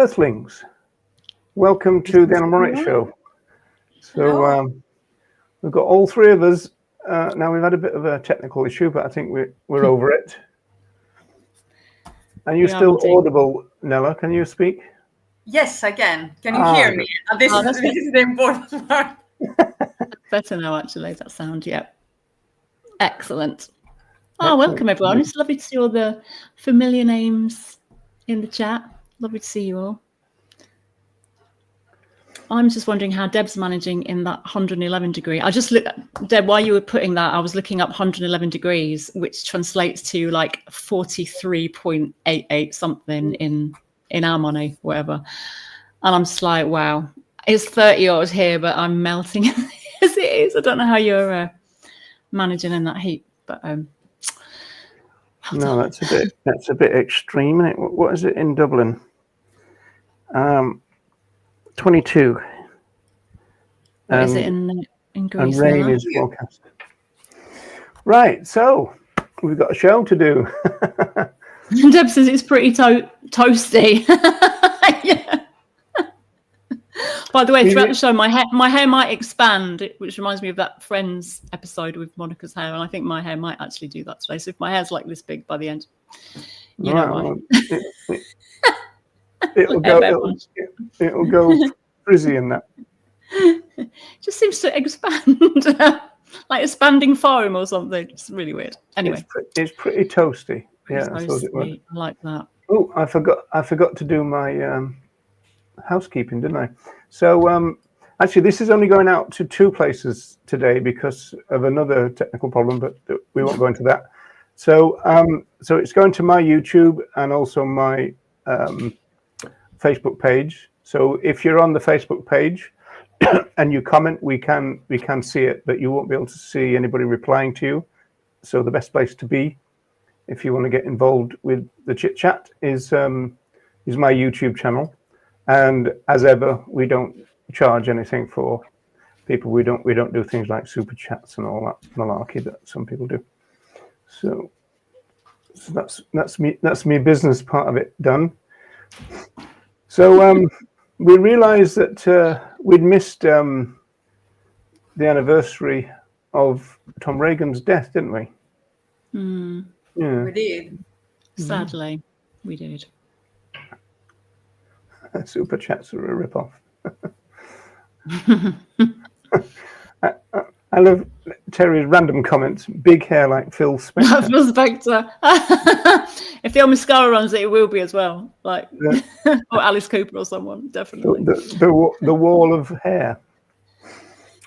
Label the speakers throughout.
Speaker 1: Earthlings, welcome to the Animal Rights Show. So we've got all three of us. Now we've had a bit of a technical issue, but I think we're over it. And you're still audible, Nella. Can you speak?
Speaker 2: Yes, I can. Can you hear me? This is the important part.
Speaker 3: Better now, actually. That sound, yeah. Excellent. Oh, welcome everyone. It's lovely to see all the familiar names in the chat. Lovely to see you all. I'm just wondering how Deb's managing in that 111 degree. I just looked, Deb, while you were putting that, I was looking up 111 degrees, which translates to like 43.88 something in our money, whatever. And I'm just like, wow, it's 30 odd here, but I'm melting as it is. I don't know how you're managing in that heat, but
Speaker 1: no, that's a bit extreme, isn't it? What is it in Dublin? 22.
Speaker 3: What is it in Greece?
Speaker 1: And rain is forecast. Right, so we've got a show to do.
Speaker 3: Deb says it's pretty toasty. Yeah. By the way, throughout the show, my hair might expand, which reminds me of that Friends episode with Monica's hair, and I think my hair might actually do that today. So if my hair's like this big by the end, you know why.
Speaker 1: It'll go frizzy in that.
Speaker 3: Just seems to expand, like expanding foam or something. It's really weird. Anyway,
Speaker 1: it's pretty toasty. Yeah,
Speaker 3: I like that.
Speaker 1: Oh, I forgot to do my housekeeping, didn't I? So actually, this is only going out to two places today because of another technical problem, but we won't go into that. So so it's going to my YouTube and also my Facebook page. So if you're on the Facebook page and you comment, we can see it, but you won't be able to see anybody replying to you. So the best place to be, if you want to get involved with the chit chat, is my YouTube channel. And as ever, we don't charge anything for people. We don't do things like super chats and all that malarkey that some people do. So that's me business part of it done. So we realised that we'd missed the anniversary of Tom Reagan's death, didn't we?
Speaker 3: Mm.
Speaker 1: Yeah,
Speaker 2: we did.
Speaker 3: Sadly, we did.
Speaker 1: Super chats are a rip-off. I love Terry's random comments. Big hair like Phil Spector.
Speaker 3: Phil Spector. If the old mascara runs it will be as well. Like or Alice Cooper or someone, definitely.
Speaker 1: The wall of hair.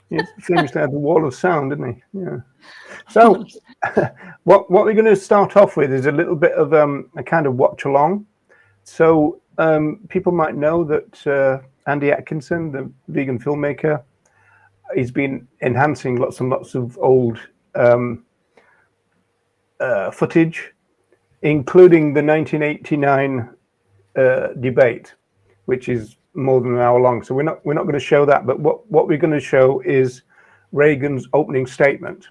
Speaker 1: He famously had the wall of sound, didn't he? Yeah. So what we're going to start off with is a little bit of a kind of watch along. So people might know that Andy Atkinson, the vegan filmmaker, he's been enhancing lots and lots of old footage, including the 1989 debate, which is more than an hour long. So we're not going to show that, but what we're going to show is Reagan's opening statement,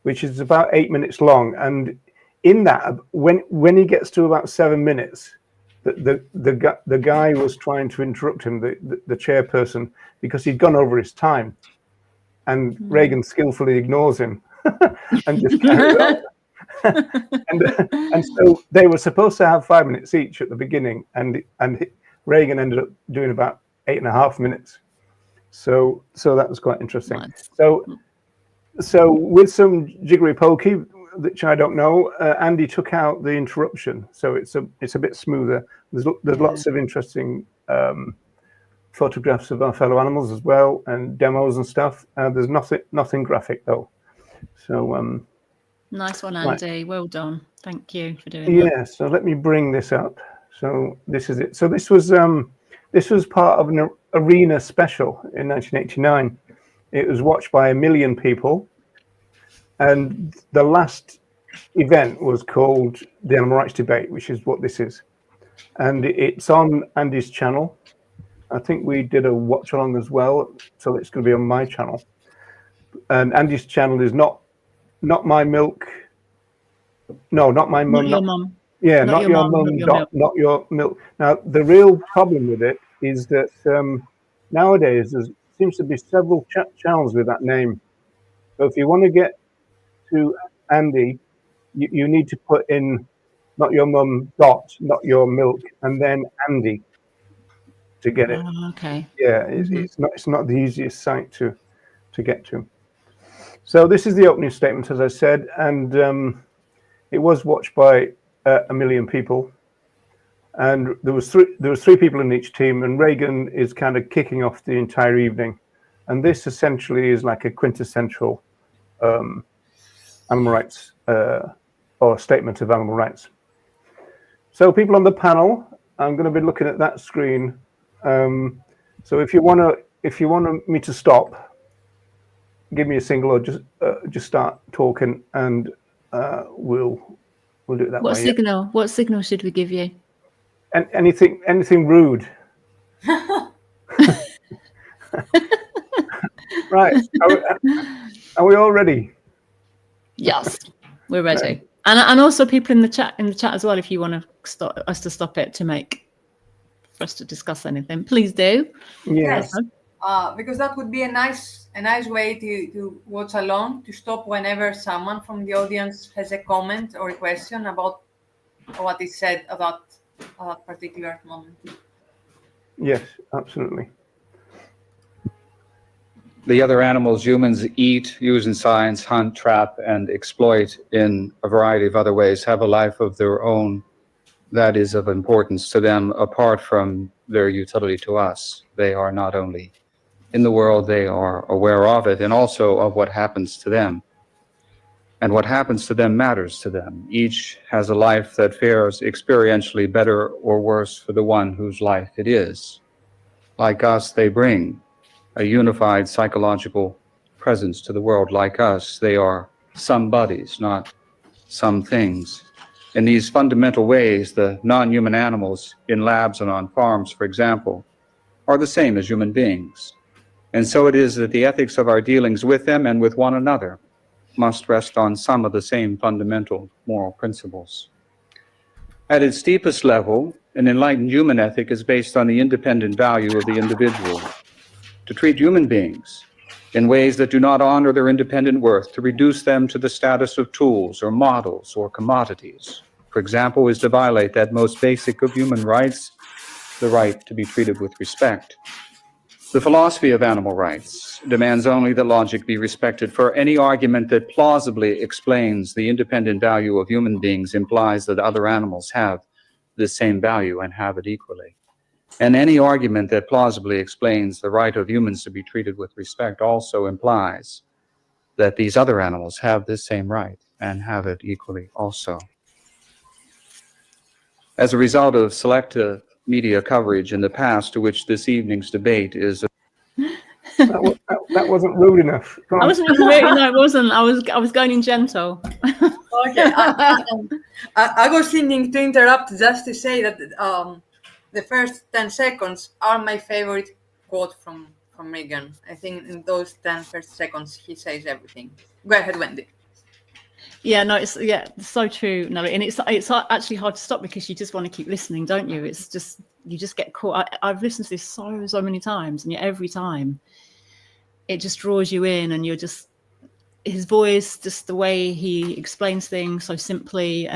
Speaker 1: which is about 8 minutes long. And in that, when he gets to about 7 minutes, the guy was trying to interrupt him, the chairperson, because he'd gone over his time. And Reagan skillfully ignores him and just carries on. and so they were supposed to have 5 minutes each at the beginning, and Reagan ended up doing about 8.5 minutes. So that was quite interesting. Nice. So with some jiggery pokey, which I don't know, Andy took out the interruption, so it's a bit smoother. There's lots of interesting photographs of our fellow animals as well, and demos and stuff. There's nothing graphic though. So
Speaker 3: nice one, Andy. Right. Well done. Thank you for doing that.
Speaker 1: Yeah. So let me bring this up. So this is it. So this was part of an arena special in 1989. It was watched by 1 million people, and the last event was called the Animal Rights Debate, which is what this is, and it's on Andy's channel. I think we did a watch along as well, so it's going to be on my channel. And Andy's channel is not my milk. No, not my mum. Yeah,
Speaker 3: Not
Speaker 1: not
Speaker 3: your
Speaker 1: your
Speaker 3: mum, not
Speaker 1: mum,
Speaker 3: your milk.
Speaker 1: not your milk. Now, the real problem with it is that nowadays there seems to be several channels with that name. So if you want to get to Andy, you need to put in not your mum dot, not your milk, and then Andy to get it.
Speaker 3: Oh, okay.
Speaker 1: Yeah, it's not the easiest site to get to. So this is the opening statement, as I said, and it was watched by 1 million people. And there was three people in each team, and Reagan is kind of kicking off the entire evening. And this essentially is like a quintessential animal rights or statement of animal rights. So people on the panel, I'm going to be looking at that screen. So if you want me to stop, give me a signal or just start talking, and we'll do it that
Speaker 3: What
Speaker 1: way.
Speaker 3: signal? What signal should we give you?
Speaker 1: And anything rude. Right. Are we all ready?
Speaker 3: Yes, we're ready. And also people in the chat as well. If you want to stop it for us to discuss anything, please do.
Speaker 1: Yeah.
Speaker 2: Yes. Because that would be a nice way to watch along, to stop whenever someone from the audience has a comment or a question about what is said about that particular moment.
Speaker 1: Yes, absolutely.
Speaker 4: The other animals humans eat, use in science, hunt, trap, and exploit in a variety of other ways have a life of their own that is of importance to them apart from their utility to us. They are not only in the world, they are aware of it and also of what happens to them. And what happens to them matters to them. Each has a life that fares experientially better or worse for the one whose life it is. Like us, they bring a unified psychological presence to the world. Like us, they are some bodies, not some things. In these fundamental ways, the non-human animals in labs and on farms, for example, are the same as human beings. And so it is that the ethics of our dealings with them and with one another must rest on some of the same fundamental moral principles. At its deepest level, an enlightened human ethic is based on the independent value of the individual. To treat human beings in ways that do not honor their independent worth, to reduce them to the status of tools or models or commodities, for example, is to violate that most basic of human rights, the right to be treated with respect. The philosophy of animal rights demands only that logic be respected, for any argument that plausibly explains the independent value of human beings implies that other animals have the same value and have it equally. And any argument that plausibly explains the right of humans to be treated with respect also implies that these other animals have this same right and have it equally also. As a result of selective media coverage in the past, to which this evening's debate is
Speaker 1: that wasn't rude enough.
Speaker 3: I wasn't even really, no, it wasn't. I was going in gentle.
Speaker 2: Okay. I was thinking to interrupt just to say that the first 10 seconds are my favorite quote from Reagan. I think in those 10 first seconds he says everything. Go ahead, Wendy.
Speaker 3: Yeah, no, it's so true. No, and it's actually hard to stop because you just want to keep listening, don't you? It's just you just get caught. I've listened to this so many times, and yet every time it just draws you in, and you're just his voice, just the way he explains things so simply.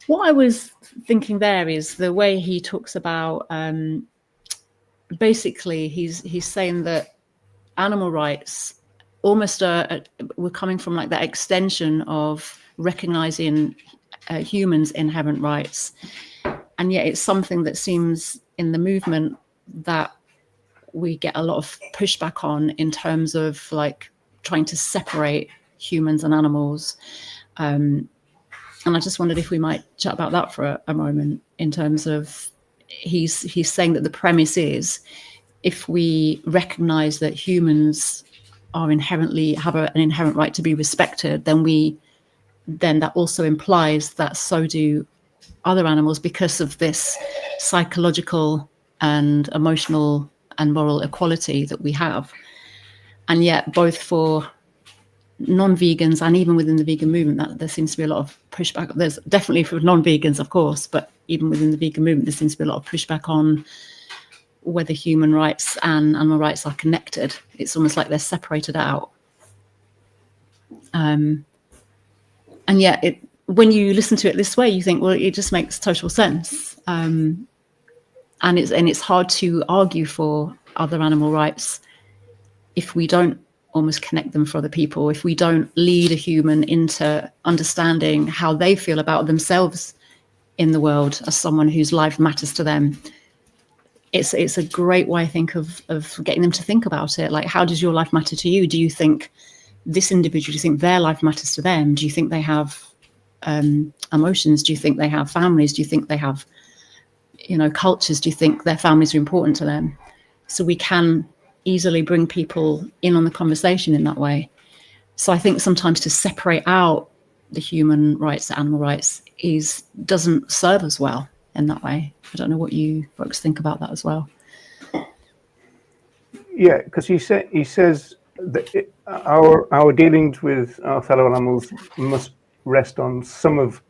Speaker 3: What I was thinking there is the way he talks about. Basically, he's saying that animal rights almost we're coming from like that extension of recognizing humans' inherent rights, and yet it's something that seems in the movement that we get a lot of pushback on in terms of like trying to separate humans and animals. And I just wondered if we might chat about that for a moment in terms of he's saying that the premise is if we recognize that humans are inherently have an inherent right to be respected, then that also implies that so do other animals because of this psychological and emotional and moral equality that we have. And yet both for non-vegans and even within the vegan movement, that there seems to be a lot of pushback. There's definitely for non-vegans, of course, but even within the vegan movement, there seems to be a lot of pushback on whether human rights and animal rights are connected. It's almost like they're separated out. And yet, when you listen to it this way, you think, well, it just makes total sense. And it's hard to argue for other animal rights if we don't almost connect them for other people, if we don't lead a human into understanding how they feel about themselves in the world as someone whose life matters to them. It's a great way, I think, of getting them to think about it. Like, how does your life matter to you? Do you think this individual, do you think their life matters to them? Do you think they have emotions? Do you think they have families? Do you think they have, cultures? Do you think their families are important to them? So we can easily bring people in on the conversation in that way. So I think sometimes to separate out the human rights, the animal rights, doesn't serve us well in that way. I don't know what you folks think about that as well.
Speaker 1: Yeah, because he says that our dealings with our fellow animals must rest on some of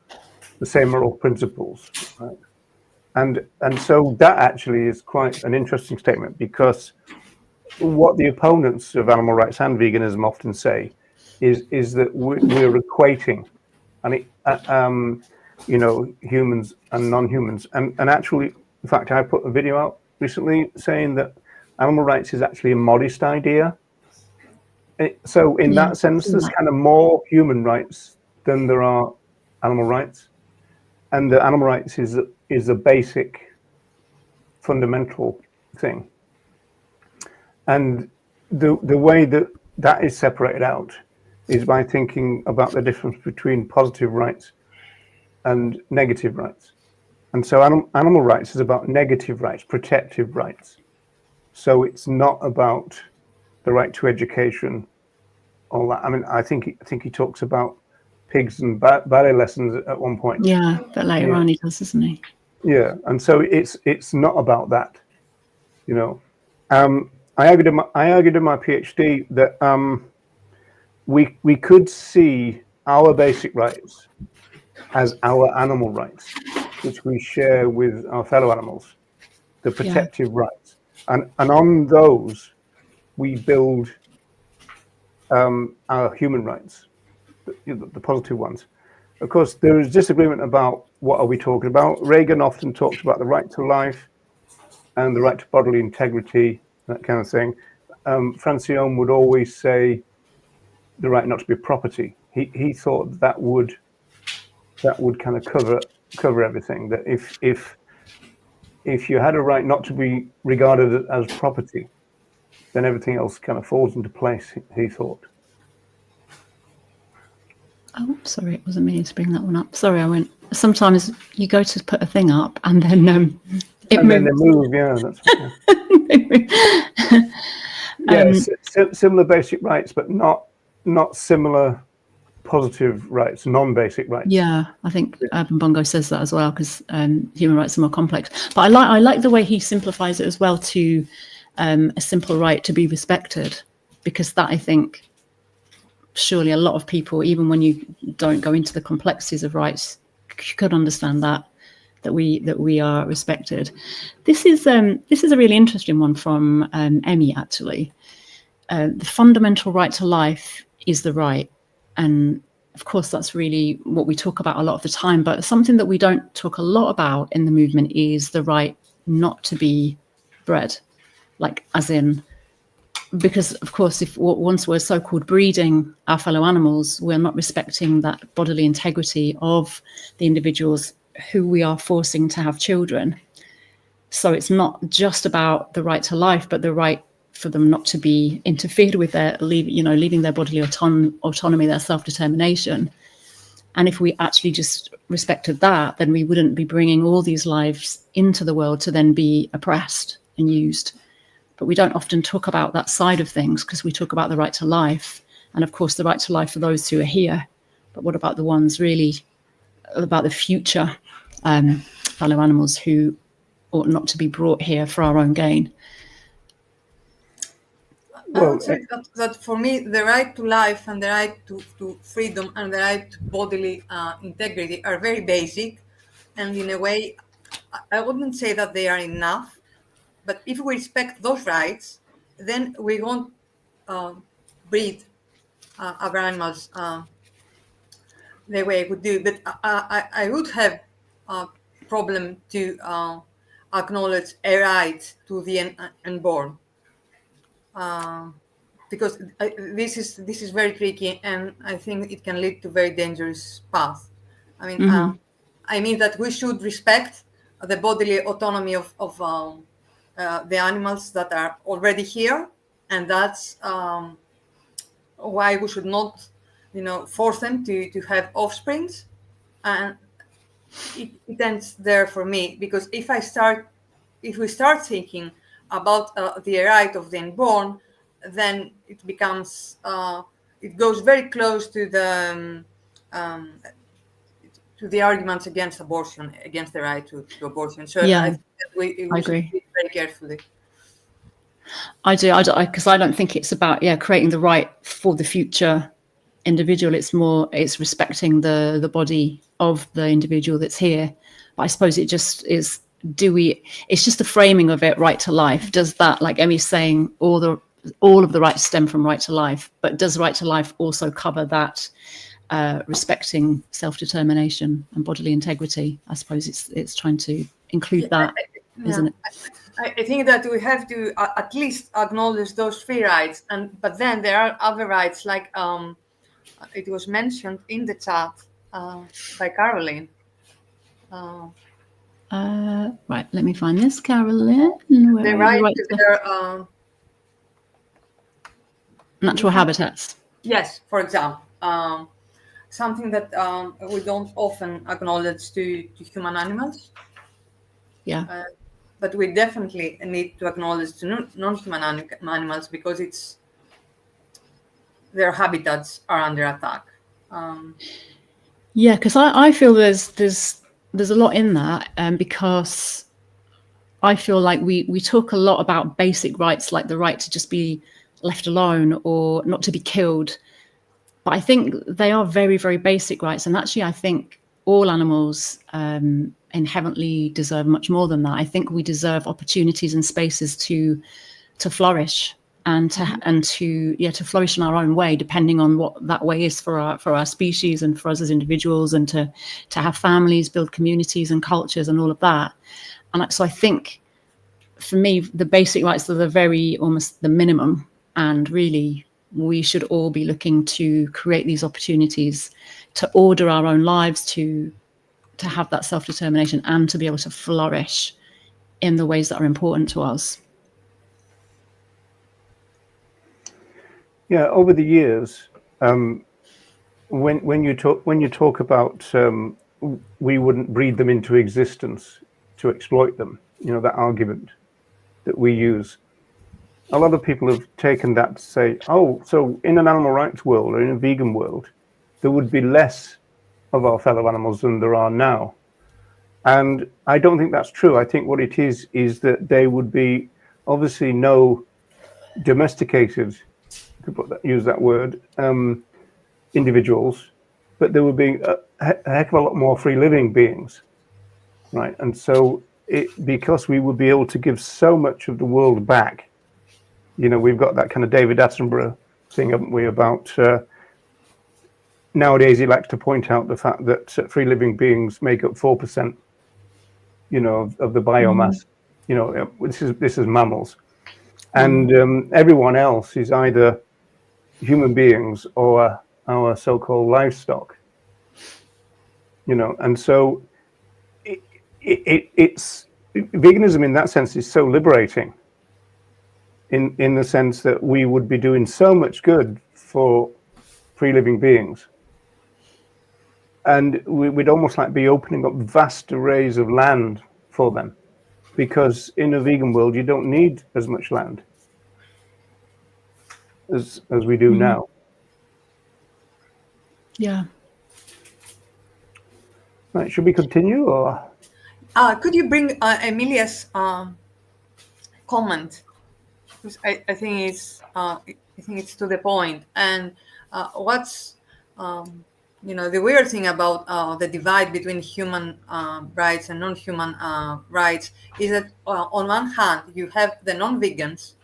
Speaker 1: the same moral principles, right? And so that actually is quite an interesting statement, because what the opponents of animal rights and veganism often say is that we're equating, humans and non-humans. And actually, in fact, I put a video out recently saying that animal rights is actually a modest idea. So in that sense, there's kind of more human rights than there are animal rights. And the animal rights is a basic, fundamental thing. And the way that is separated out is by thinking about the difference between positive rights and negative rights. And so animal rights is about negative rights, protective rights. So it's not about the right to education, all that. I mean, I think he talks about pigs and ballet lessons at one point.
Speaker 3: Yeah, but later on he does, doesn't he?
Speaker 1: Yeah, and so it's not about that, I argued in my PhD that we could see our basic rights as our animal rights, which we share with our fellow animals, the protective rights, and on those we build our human rights, the positive ones. Of course, there is disagreement about what are we talking about. Reagan often talks about the right to life and the right to bodily integrity, that kind of thing. Francione would always say the right not to be property. He thought that would kind of cover everything. That if you had a right not to be regarded as property, then everything else kind of falls into place, he thought.
Speaker 3: Oh, sorry, it wasn't me to bring that one up. Sorry, I went. Sometimes you go to put a thing up and then it moves.
Speaker 1: Then they move. Yeah, that's right. Similar basic rights, but not similar positive rights, non-basic rights.
Speaker 3: Yeah, I think Urban Bongo says that as well, because human rights are more complex. But I like the way he simplifies it as well to a simple right to be respected, because that, I think, surely a lot of people, even when you don't go into the complexities of rights, could understand that we are respected. This is a really interesting one from Emmy, actually. The fundamental right to life is the right, and of course that's really what we talk about a lot of the time, but something that we don't talk a lot about in the movement is the right not to be bred, like as in, because of course if once we're so-called breeding our fellow animals, we're not respecting that bodily integrity of the individuals who we are forcing to have children. So it's not just about the right to life, but the right for them not to be interfered with, leaving their bodily autonomy, their self-determination. And if we actually just respected that, then we wouldn't be bringing all these lives into the world to then be oppressed and used. But we don't often talk about that side of things, because we talk about the right to life, and of course the right to life for those who are here. But what about the ones really about the future fellow animals who ought not to be brought here for our own gain?
Speaker 2: I
Speaker 1: Well,
Speaker 2: would say that for me, the right to life and the right to freedom and the right to bodily integrity are very basic. And in a way, I wouldn't say that they are enough. But if we respect those rights, then we won't breed other animals the way I would do. But I would have a problem to acknowledge a right to the unborn. Because this is very tricky, and I think it can lead to very dangerous path. I mean that we should respect the bodily autonomy of the animals that are already here, and that's why we should not, force them to have offsprings. And it ends there for me, because if we start thinking about the right of the unborn, then it becomes it goes very close to the arguments against abortion, against the right to abortion. So
Speaker 3: Yeah,
Speaker 2: I think that we
Speaker 3: I
Speaker 2: should
Speaker 3: agree.
Speaker 2: treat it very carefully.
Speaker 3: I do, because I don't think it's about creating the right for the future individual. It's respecting the body of the individual that's here. But I suppose it just is. It's just the framing of it. Right to life. Does that, like Emmy's saying, all of the rights stem from right to life? But does right to life also cover that respecting self-determination and bodily integrity? I suppose it's trying to include that, isn't it?
Speaker 2: I think that we have to at least acknowledge those three rights, but then there are other rights, like it was mentioned in the chat by Caroline.
Speaker 3: Right, let me find this, Carolyn.
Speaker 2: The right
Speaker 3: Right
Speaker 2: to
Speaker 3: to
Speaker 2: their
Speaker 3: natural habitats.
Speaker 2: yes, for example, something that we don't often acknowledge to human animals.
Speaker 3: Yeah.
Speaker 2: But we definitely need to acknowledge to non-human animals, because their habitats are under attack.
Speaker 3: Yeah, because I feel there's a lot in that, because I feel like we talk a lot about basic rights, like the right to just be left alone or not to be killed. But I think they are very, very basic rights. And actually, I think all animals inherently deserve much more than that. I think we deserve opportunities and spaces to flourish and to flourish in our own way, depending on what that way is for our species and for us as individuals, and to have families, build communities and cultures and all of that. And so I think for me, the basic rights are almost the minimum, and really we should all be looking to create these opportunities to order our own lives, to have that self-determination, and to be able to flourish in the ways that are important to us.
Speaker 1: Yeah, over the years, when you talk about we wouldn't breed them into existence to exploit them, that argument that we use, a lot of people have taken that to say, oh, so in an animal rights world or in a vegan world, there would be less of our fellow animals than there are now. And I don't think that's true. I think what it is that they would be obviously no domesticated, use that word, individuals, but there would be a heck of a lot more free living beings, right? And so because we would be able to give so much of the world back, we've got that kind of David Attenborough thing, haven't we, about nowadays he likes to point out the fact that free living beings make up 4%, of the biomass. This is mammals, and everyone else is either human beings or our so-called livestock. And so it's veganism in that sense is so liberating. In the sense that we would be doing so much good for free living beings, and we'd almost like be opening up vast arrays of land for them, because in a vegan world you don't need as much land as we do now.
Speaker 3: Yeah.
Speaker 1: Right, should we continue, or
Speaker 2: could you bring Emilia's comment I think it's to the point. And what's the weird thing about the divide between human rights and non-human rights is that on one hand you have the non-vegans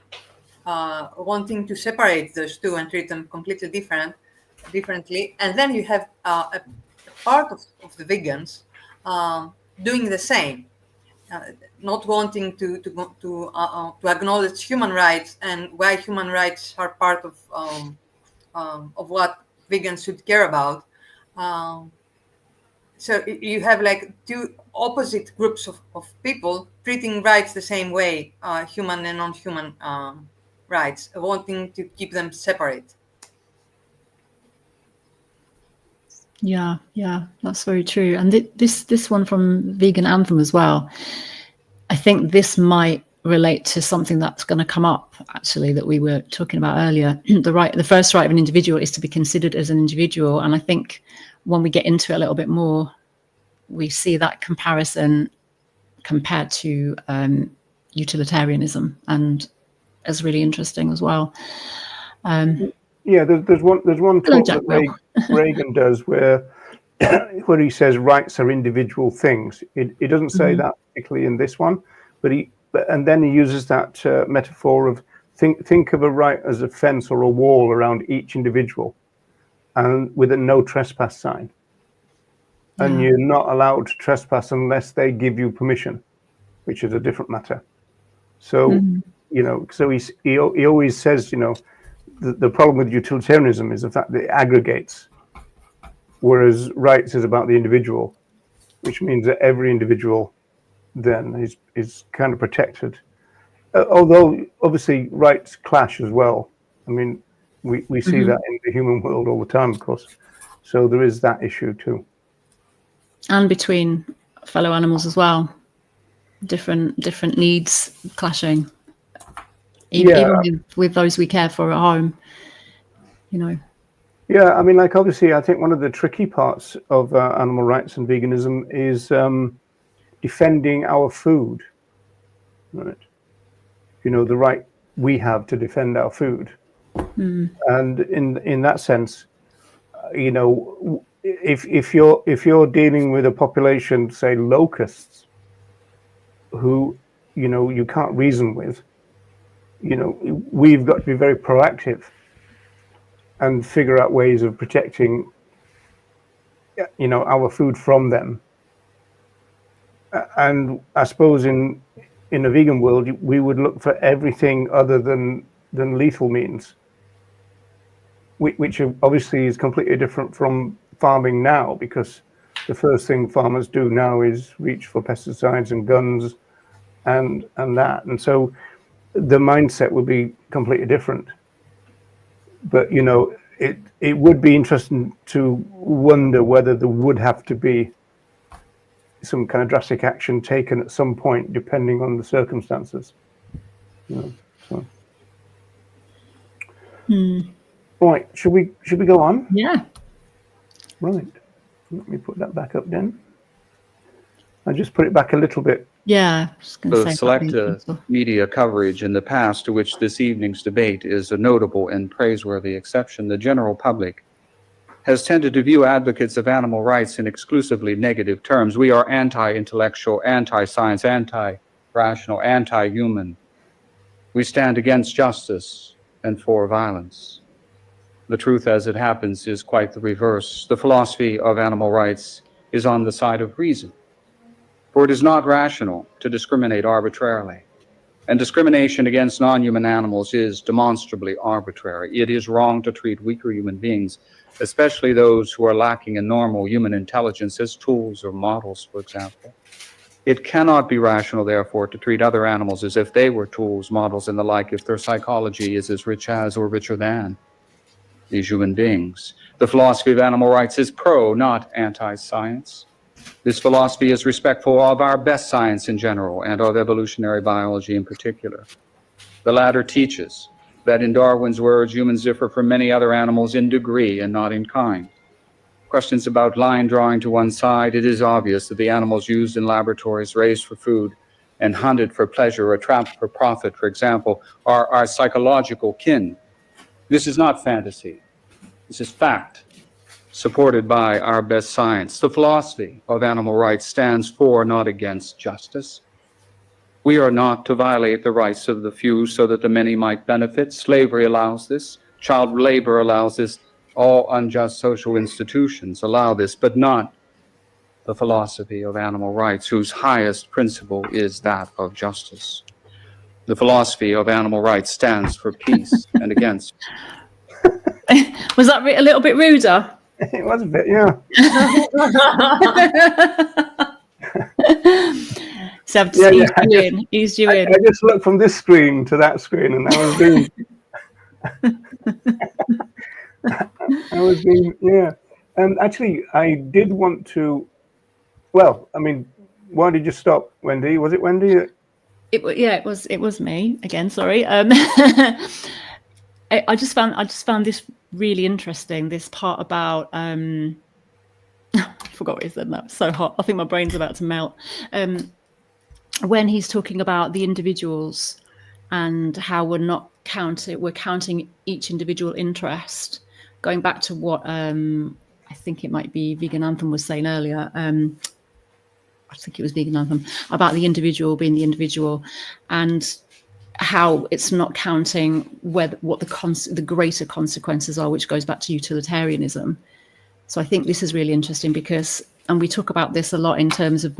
Speaker 2: wanting to separate those two and treat them completely differently, and then you have a part of the vegans doing the same, not wanting to acknowledge human rights and why human rights are part of what vegans should care about. So you have like two opposite groups of people treating rights the same way, human and non-human rights, wanting to keep them separate.
Speaker 3: Yeah, that's very true. And this one from Vegan Anthem as well, I think this might relate to something that's going to come up actually that we were talking about earlier. The first right of an individual is to be considered as an individual, and I think when we get into it a little bit more, we see that comparison compared to utilitarianism, and it's really interesting as well.
Speaker 1: Yeah, there's one talk that Reagan does where he says rights are individual things. He doesn't say that particularly in this one, and then he uses that metaphor of think of a right as a fence or a wall around each individual, and with a no trespass sign. And you're not allowed to trespass unless they give you permission, which is a different matter. So so he always says, the problem with utilitarianism is the fact that it aggregates, whereas rights is about the individual, which means that every individual then is kind of protected. Although obviously rights clash as well. I mean, we see that in the human world all the time, of course. So there is that issue too.
Speaker 3: And between fellow animals as well, different needs clashing, even with those we care for at home,
Speaker 1: Yeah, I mean, like obviously, I think one of the tricky parts of animal rights and veganism is defending our food, right? The right we have to defend our food, and in that sense, if you're dealing with a population, say locusts, who you can't reason with, we've got to be very proactive and figure out ways of protecting our food from them. And I suppose in a vegan world we would look for everything other than lethal means, which obviously is completely different from farming now, because the first thing farmers do now is reach for pesticides and guns and that, and so the mindset would be completely different. But it would be interesting to wonder whether there would have to be some kind of drastic action taken at some point, depending on the circumstances. So. Right, should we go on?
Speaker 3: Yeah.
Speaker 1: Right. Let me put that back up then. I just put it back a little bit.
Speaker 3: Yeah.
Speaker 4: The select media coverage in the past to which this evening's debate is a notable and praiseworthy exception. The general public has tended to view advocates of animal rights in exclusively negative terms. We are anti-intellectual, anti-science, anti-rational, anti-human. We stand against justice and for violence. The truth, as it happens, is quite the reverse. The philosophy of animal rights is on the side of reason. For it is not rational to discriminate arbitrarily. And discrimination against non-human animals is demonstrably arbitrary. It is wrong to treat weaker human beings, especially those who are lacking in normal human intelligence, as tools or models, for example. It cannot be rational, therefore, to treat other animals as if they were tools, models, and the like, if their psychology is as rich as or richer than these human beings. The philosophy of animal rights is pro, not anti-science. This philosophy is respectful of our best science in general and of evolutionary biology in particular. The latter teaches that, in Darwin's words, humans differ from many other animals in degree and not in kind. Questions about line drawing to one side, it is obvious that the animals used in laboratories raised for food and hunted for pleasure or trapped for profit, for example, are our psychological kin. This is not fantasy. This is fact, supported by our best science. The philosophy of animal rights stands for, not against, justice. We are not to violate the rights of the few so that the many might benefit. Slavery allows this. Child labor allows this. All unjust social institutions allow this, but not the philosophy of animal rights, whose highest principle is that of justice. The philosophy of animal rights stands for peace and against.
Speaker 3: Was that a little bit ruder?
Speaker 1: It was a bit, yeah.
Speaker 3: So I've
Speaker 1: Yeah,
Speaker 3: just
Speaker 1: yeah,
Speaker 3: eased you
Speaker 1: I
Speaker 3: in.
Speaker 1: just looked from this screen to that screen, and I was being, yeah. And actually, I did want to. Well, I mean, why did you stop, Wendy? Was it Wendy?
Speaker 3: It was me again. Sorry. I just found this really interesting. This part about I forgot what he said now. It's so hot. I think my brain's about to melt. When he's talking about the individuals and how we're counting each individual interest. Going back to what I think it might be Vegan Anthem was saying earlier. I think it was Vegan Anthem about the individual being the individual, and how it's not counting what the greater consequences are, which goes back to utilitarianism. So I think this is really interesting because, and we talk about this a lot in terms of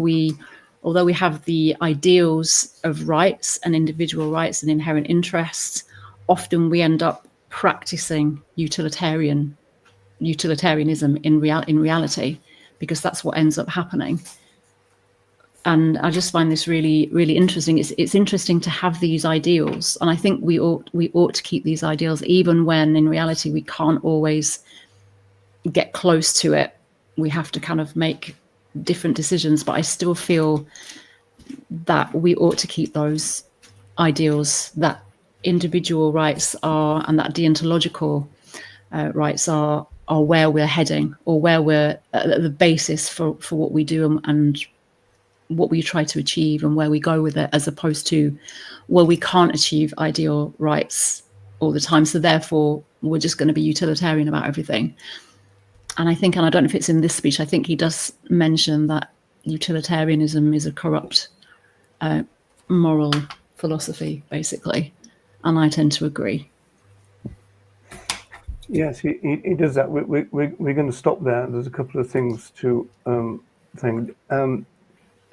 Speaker 3: although we have the ideals of rights and individual rights and inherent interests, often we end up practicing utilitarianism in reality, because that's what ends up happening. And I just find this really, really interesting. It's interesting to have these ideals, and I think we ought to keep these ideals, even when in reality we can't always get close to it. We have to kind of make different decisions, but I still feel that we ought to keep those ideals, that individual rights are, and that deontological rights are where we're heading, or where we're the basis for what we do and what we try to achieve and where we go with it, as opposed to, well, we can't achieve ideal rights all the time, so therefore we're just going to be utilitarian about everything. And I think, and I don't know if it's in this speech, I think he does mention that utilitarianism is a corrupt moral philosophy, basically, and I tend to agree.
Speaker 1: Yes, he does that. We're going to stop there. There's a couple of things to think.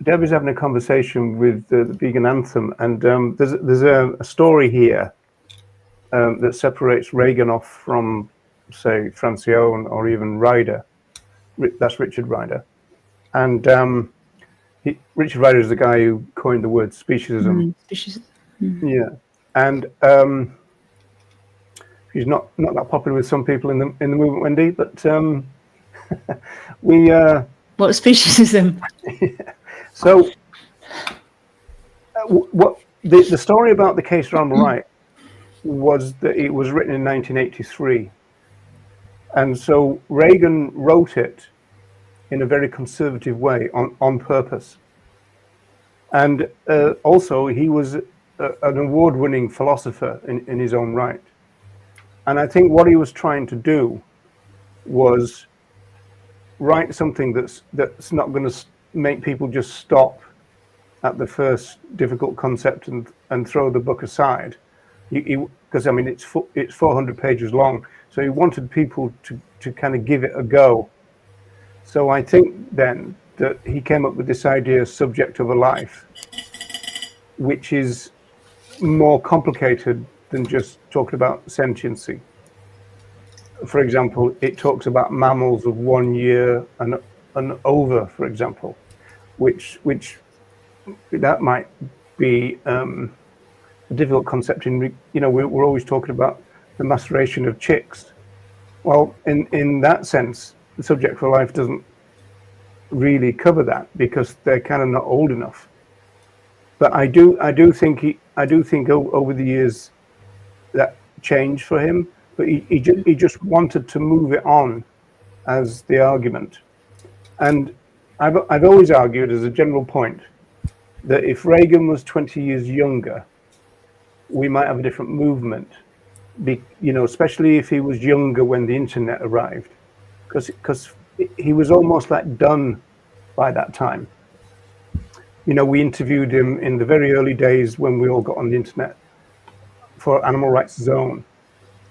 Speaker 1: Debbie's having a conversation with the Vegan Anthem, and there's a story here that separates Reagan off from, say, Francione or even Ryder. That's Richard Ryder. And Richard Ryder is the guy who coined the word speciesism. Yeah. And he's not that popular with some people in the movement, Wendy, but
Speaker 3: What speciesism?
Speaker 1: So, what the story about the case for animal right was that it was written in 1983, and so Reagan wrote it in a very conservative way on purpose, and also he was an award-winning philosopher in his own right, and I think what he was trying to do was write something that's not going to make people just stop at the first difficult concept and throw the book aside, because I mean it's 400 pages long, so he wanted people to kind of give it a go. So I think then that he came up with this idea, subject of a life, which is more complicated than just talking about sentiency. For example, it talks about mammals of 1 year and over, for example, which that might be a difficult concept. We're always talking about the maceration of chicks. Well, in that sense, the subject for life doesn't really cover that, because they're kind of not old enough. But I do think over the years that changed for him. But he just wanted to move it on as the argument. And I've always argued, as a general point, that if Reagan was 20 years younger, we might have a different movement. Especially if he was younger when the internet arrived, because he was almost like done by that time. We interviewed him in the very early days when we all got on the internet for Animal Rights Zone,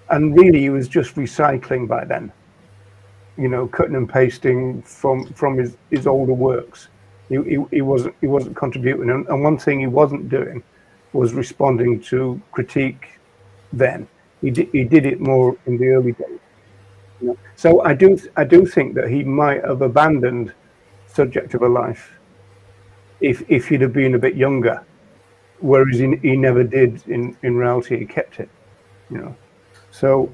Speaker 1: and really he was just recycling by then. Cutting and pasting from his older works. He wasn't contributing, and one thing he wasn't doing was responding to critique. Then he did it more in the early days. So I do think that he might have abandoned Subject of a Life if he'd have been a bit younger, whereas he never did. In reality, he kept it. So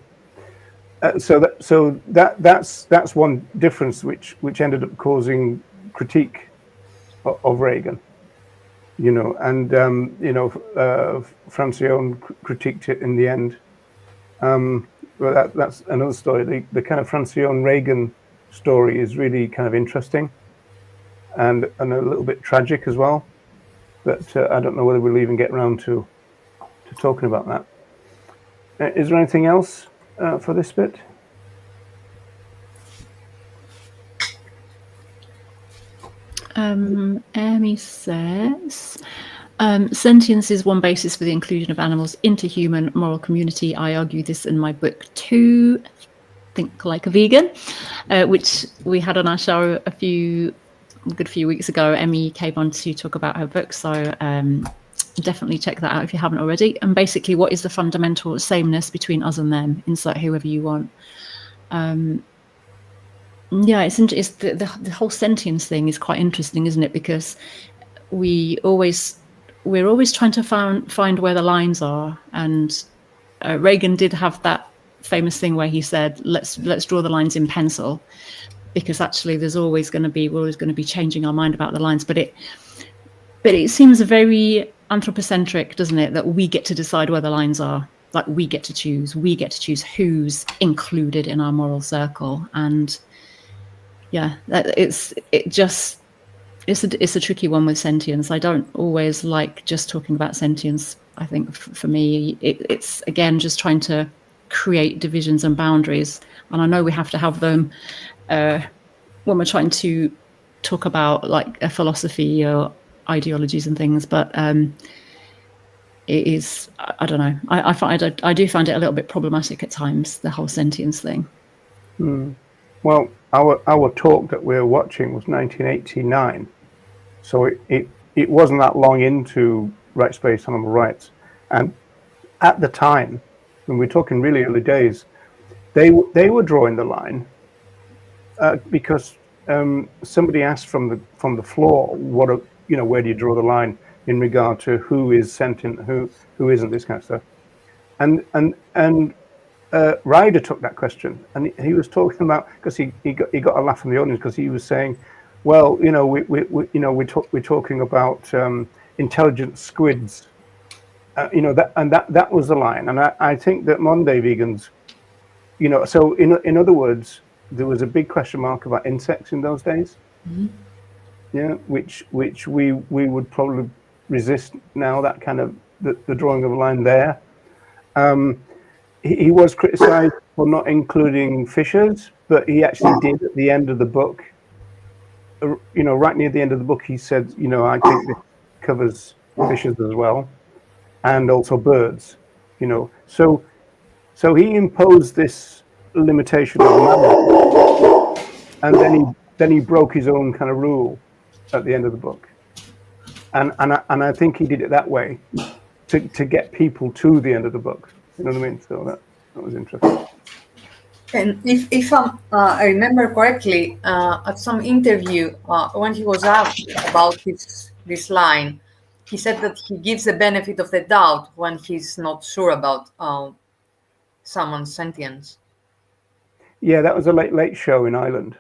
Speaker 1: that's one difference which ended up causing critique of Reagan. And Francione critiqued it in the end. But that's another story. The kind of Francione Reagan story is really kind of interesting and a little bit tragic as well. But I don't know whether we'll even get around to talking about that. Is there anything else for this bit?
Speaker 3: Amy says, sentience is one basis for the inclusion of animals into human moral community. I argue this in my book too, Think Like a Vegan, which we had on our show a good few weeks ago. Emmy came on to talk about her book, so definitely check that out if you haven't already. And basically, what is the fundamental sameness between us and them? Insert whoever you want. Yeah, it's the whole sentience thing is quite interesting, isn't it? Because we're always trying to find where the lines are, and Reagan did have that famous thing where he said, "Let's draw the lines in pencil," because actually we're always going to be changing our mind about the lines. But it seems very anthropocentric, doesn't it? That we get to decide where the lines are. Like we get to choose who's included in our moral circle, and yeah, it's a tricky one with sentience. I don't always like just talking about sentience. I think for me, it's again just trying to create divisions and boundaries. And I know we have to have them when we're trying to talk about like a philosophy or ideologies and things. But it is, I don't know. I do find it a little bit problematic at times, the whole sentience thing.
Speaker 1: Well, our talk that we're watching was 1989, so it wasn't that long into rights-based animal rights, and at the time, when we're talking really early days, they were drawing the line because somebody asked from the floor, where do you draw the line in regard to who is sentient, who isn't, this kind of stuff, and Ryder took that question, and he was talking about, because he got a laugh from the audience, because he was saying, well, we're talking about intelligent squids, that was the line, and I think that modern day vegans, so in other words, there was a big question mark about insects in those days, which we would probably resist now, that kind of the drawing of a line there. He was criticised for not including fishes, but he actually did at the end of the book. Right near the end of the book, he said, I think this covers fishes as well, and also birds. So he imposed this limitation of mammals, and then he broke his own kind of rule at the end of the book, and I think he did it that way to get people to the end of the book. You know what I mean? So that was interesting.
Speaker 2: And if I remember correctly, at some interview, when he was asked about this line, he said that he gives the benefit of the doubt when he's not sure about someone's sentience.
Speaker 1: Yeah, that was a late show in Ireland.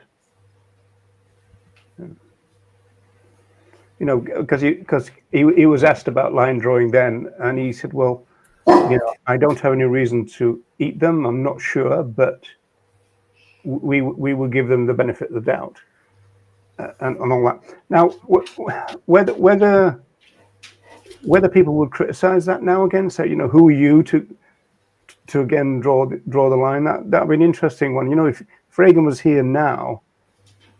Speaker 1: Because he was asked about line drawing then, and he said, well, I don't have any reason to eat them. I'm not sure, but we will give them the benefit of the doubt, and all that. Now, whether whether people would criticize that now again, say, who are you to again draw the line? That would be an interesting one. If Reagan was here now,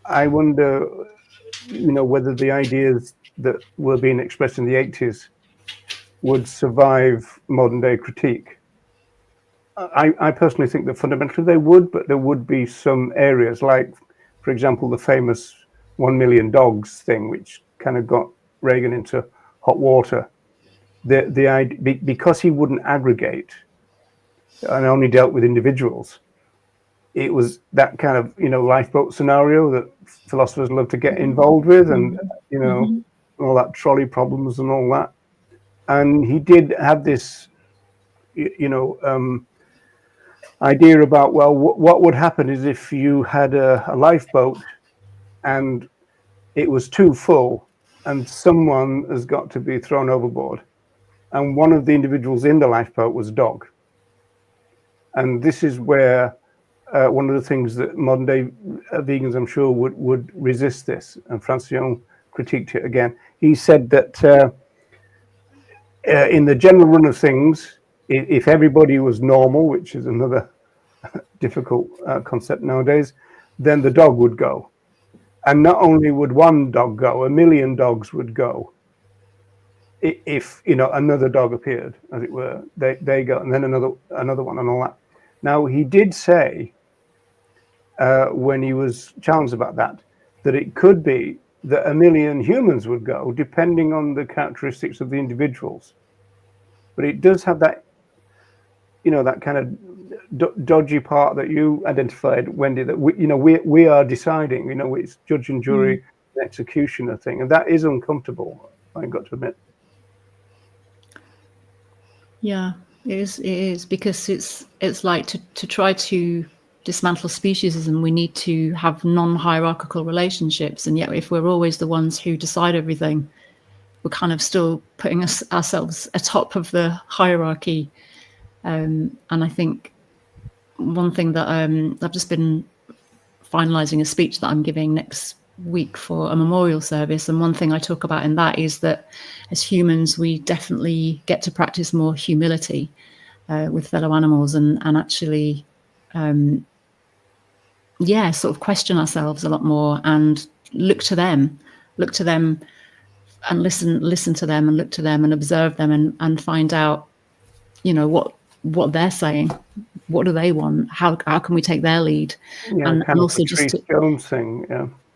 Speaker 1: I wonder, whether the ideas that were being expressed in the 80s would survive modern day critique. I personally think that fundamentally they would, but there would be some areas like, for example, the famous 1 million dogs thing, which kind of got Reagan into hot water. The idea, because he wouldn't aggregate and only dealt with individuals, it was that kind of lifeboat scenario that philosophers love to get involved with, and all that trolley problems and all that. And he did have this idea about, well, what would happen is if you had a lifeboat and it was too full and someone has got to be thrown overboard, and one of the individuals in the lifeboat was a dog. And this is where one of the things that modern day vegans, I'm sure, would resist this. And Francione critiqued it again. He said that in the general run of things, if everybody was normal, which is another difficult concept nowadays, then the dog would go. And not only would one dog go, 1 million dogs would go. If another dog appeared, as it were, they go, and then another one, and all that. Now, he did say, when he was challenged about that it could be that 1 million humans would go, depending on the characteristics of the individuals. But it does have that, that kind of dodgy part that you identified, Wendy, that we are deciding, it's judge and jury, executioner thing, and that is uncomfortable, I've got to admit.
Speaker 3: Yeah, it is because it's like to try to dismantle speciesism, we need to have non-hierarchical relationships, and yet if we're always the ones who decide everything, we're kind of still putting ourselves atop of the hierarchy. And I think one thing that I've just been finalizing a speech that I'm giving next week for a memorial service, and one thing I talk about in that is that as humans we definitely get to practice more humility with fellow animals, and actually sort of question ourselves a lot more and look to them and listen to them and look to them and observe them and find out what they're saying, what do they want, how can we take their lead, and also just to,
Speaker 1: Jones thing,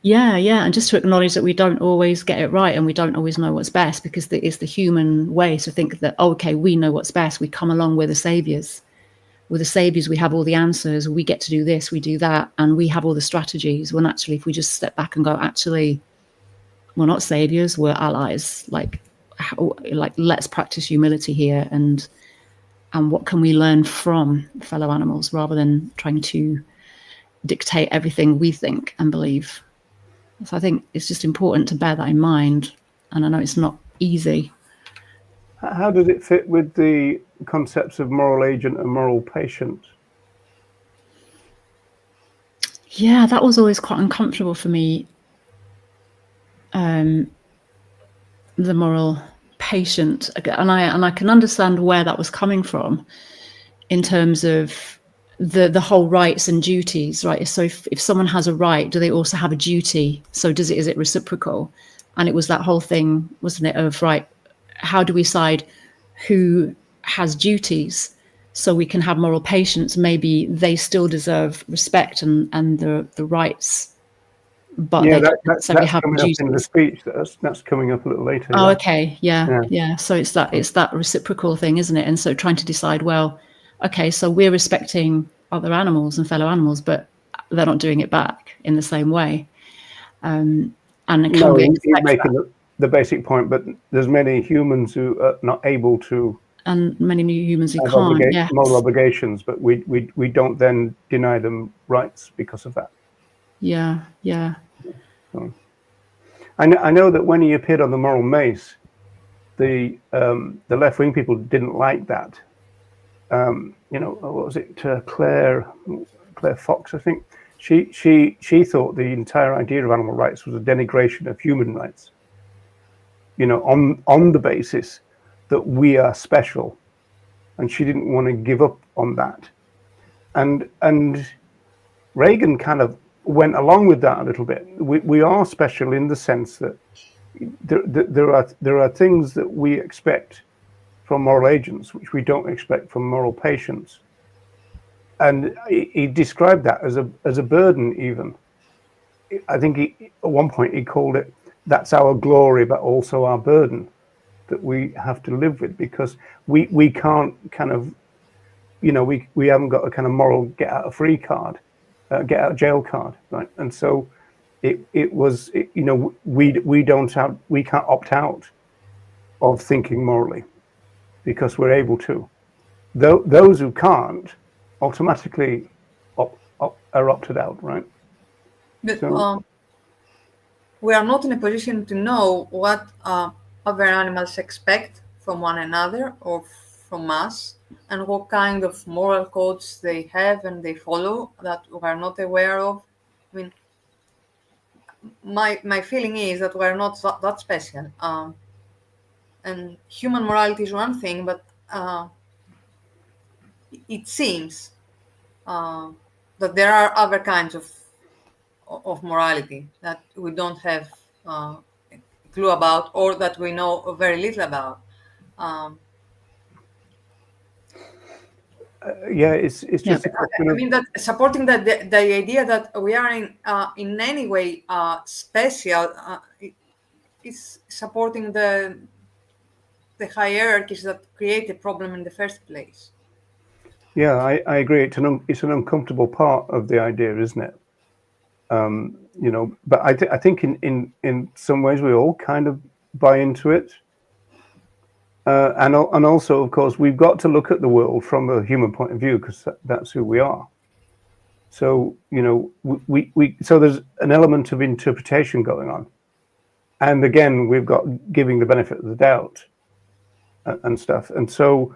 Speaker 3: and just to acknowledge that we don't always get it right and we don't always know what's best, because it's the human way to think that, okay, we know what's best, we come along, we're the saviors, we have all the answers, we get to do this, we do that, and we have all the strategies, when actually if we just step back and go, actually we're not saviors, we're allies, like let's practice humility here, and what can we learn from fellow animals rather than trying to dictate everything we think and believe. So I think it's just important to bear that in mind, and I know it's not easy.
Speaker 1: How does it fit with the concepts of moral agent and moral patient?
Speaker 3: Yeah, that was always quite uncomfortable for me. The moral patient, and I can understand where that was coming from in terms of the whole rights and duties, right? So if someone has a right, do they also have a duty? So is it reciprocal? And it was that whole thing, wasn't it, of, right, how do we decide who has duties so we can have moral patience? Maybe they still deserve respect and the rights, but they don't necessarily have duties.
Speaker 1: In the speech, that's coming up a little later.
Speaker 3: Oh, okay, yeah. So it's that reciprocal thing, isn't it? And so trying to decide, well, okay, so we're respecting other animals and fellow animals, but they're not doing it back in the same way. And can we expect
Speaker 1: making the basic point, but there's many humans who are not able to,
Speaker 3: and many new humans who can't.
Speaker 1: Moral obligations, but we don't then deny them rights because of that.
Speaker 3: Yeah.
Speaker 1: So, I know that when he appeared on the Moral Mace, the left-wing people didn't like that. What was it? Claire Fox, I think. She thought the entire idea of animal rights was a denigration of human rights. On the basis that we are special, and she didn't want to give up on that. And Reagan kind of went along with that a little bit. We are special in the sense that there are things that we expect from moral agents which we don't expect from moral patients. And he described that as a burden. Even I think at one point he called it, that's our glory but also our burden that we have to live with, because we can't kind of, we haven't got a kind of moral get out of jail card, right? And so it was we can't opt out of thinking morally because we're able to. Those who can't automatically are opted out, right?
Speaker 2: But
Speaker 1: So,
Speaker 2: we are not in a position to know what other animals expect from one another or from us, and what kind of moral codes they have and they follow that we are not aware of. I mean, my feeling is that we are not that special. And human morality is one thing, but it seems that there are other kinds of morality that we don't have a clue about, or that we know very little about.
Speaker 1: yeah, it's just a question
Speaker 2: I
Speaker 1: of,
Speaker 2: mean, that supporting that the idea that we are in any way special is supporting the hierarchies that create the problem in the first place.
Speaker 1: yeah, I agree. It's an uncomfortable part of the idea, isn't it? But I think in some ways we all kind of buy into it. And also, of course, we've got to look at the world from a human point of view, because that's who we are. So so there's an element of interpretation going on, and again, we've got giving the benefit of the doubt and stuff. And so,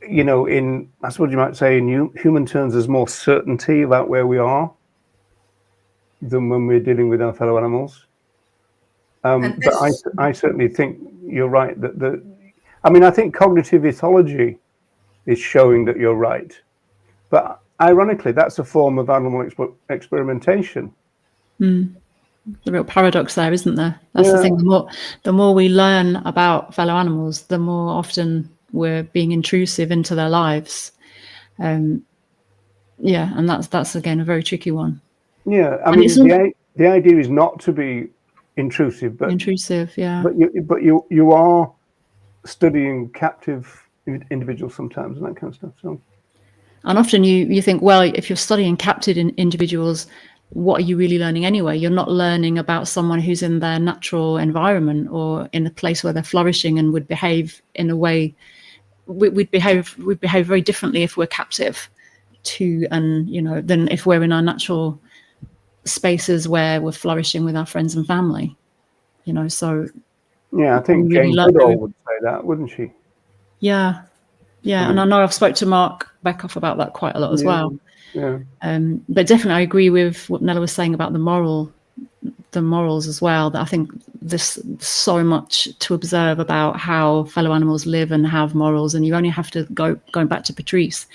Speaker 1: that's what you might say in human terms, there's more certainty about where we are than when we're dealing with our fellow animals. But I certainly think you're right that I think cognitive ethology is showing that you're right, but ironically, that's a form of animal experimentation.
Speaker 3: The real paradox there, isn't there? That's the thing. The more we learn about fellow animals, the more often we're being intrusive into their lives. And that's again a very tricky one.
Speaker 1: Yeah, I mean, the idea is not to be intrusive, but
Speaker 3: intrusive. Yeah,
Speaker 1: but you are studying captive individuals sometimes and that kind of stuff. So,
Speaker 3: and often you think, well, if you're studying captive individuals, what are you really learning anyway? You're not learning about someone who's in their natural environment or in a place where they're flourishing and would behave in a way we'd behave very differently if we're captive than if we're in our natural spaces where we're flourishing with our friends and family. So
Speaker 1: yeah, I think
Speaker 3: really
Speaker 1: Jane Goodall would say that, wouldn't she?
Speaker 3: Yeah, and I know I've spoke to Mark Beckoff about that quite a lot as well.
Speaker 1: Yeah.
Speaker 3: But definitely I agree with what Nella was saying about the morals as well, that I think there's so much to observe about how fellow animals live and have morals, and you only have to going back to Patrice.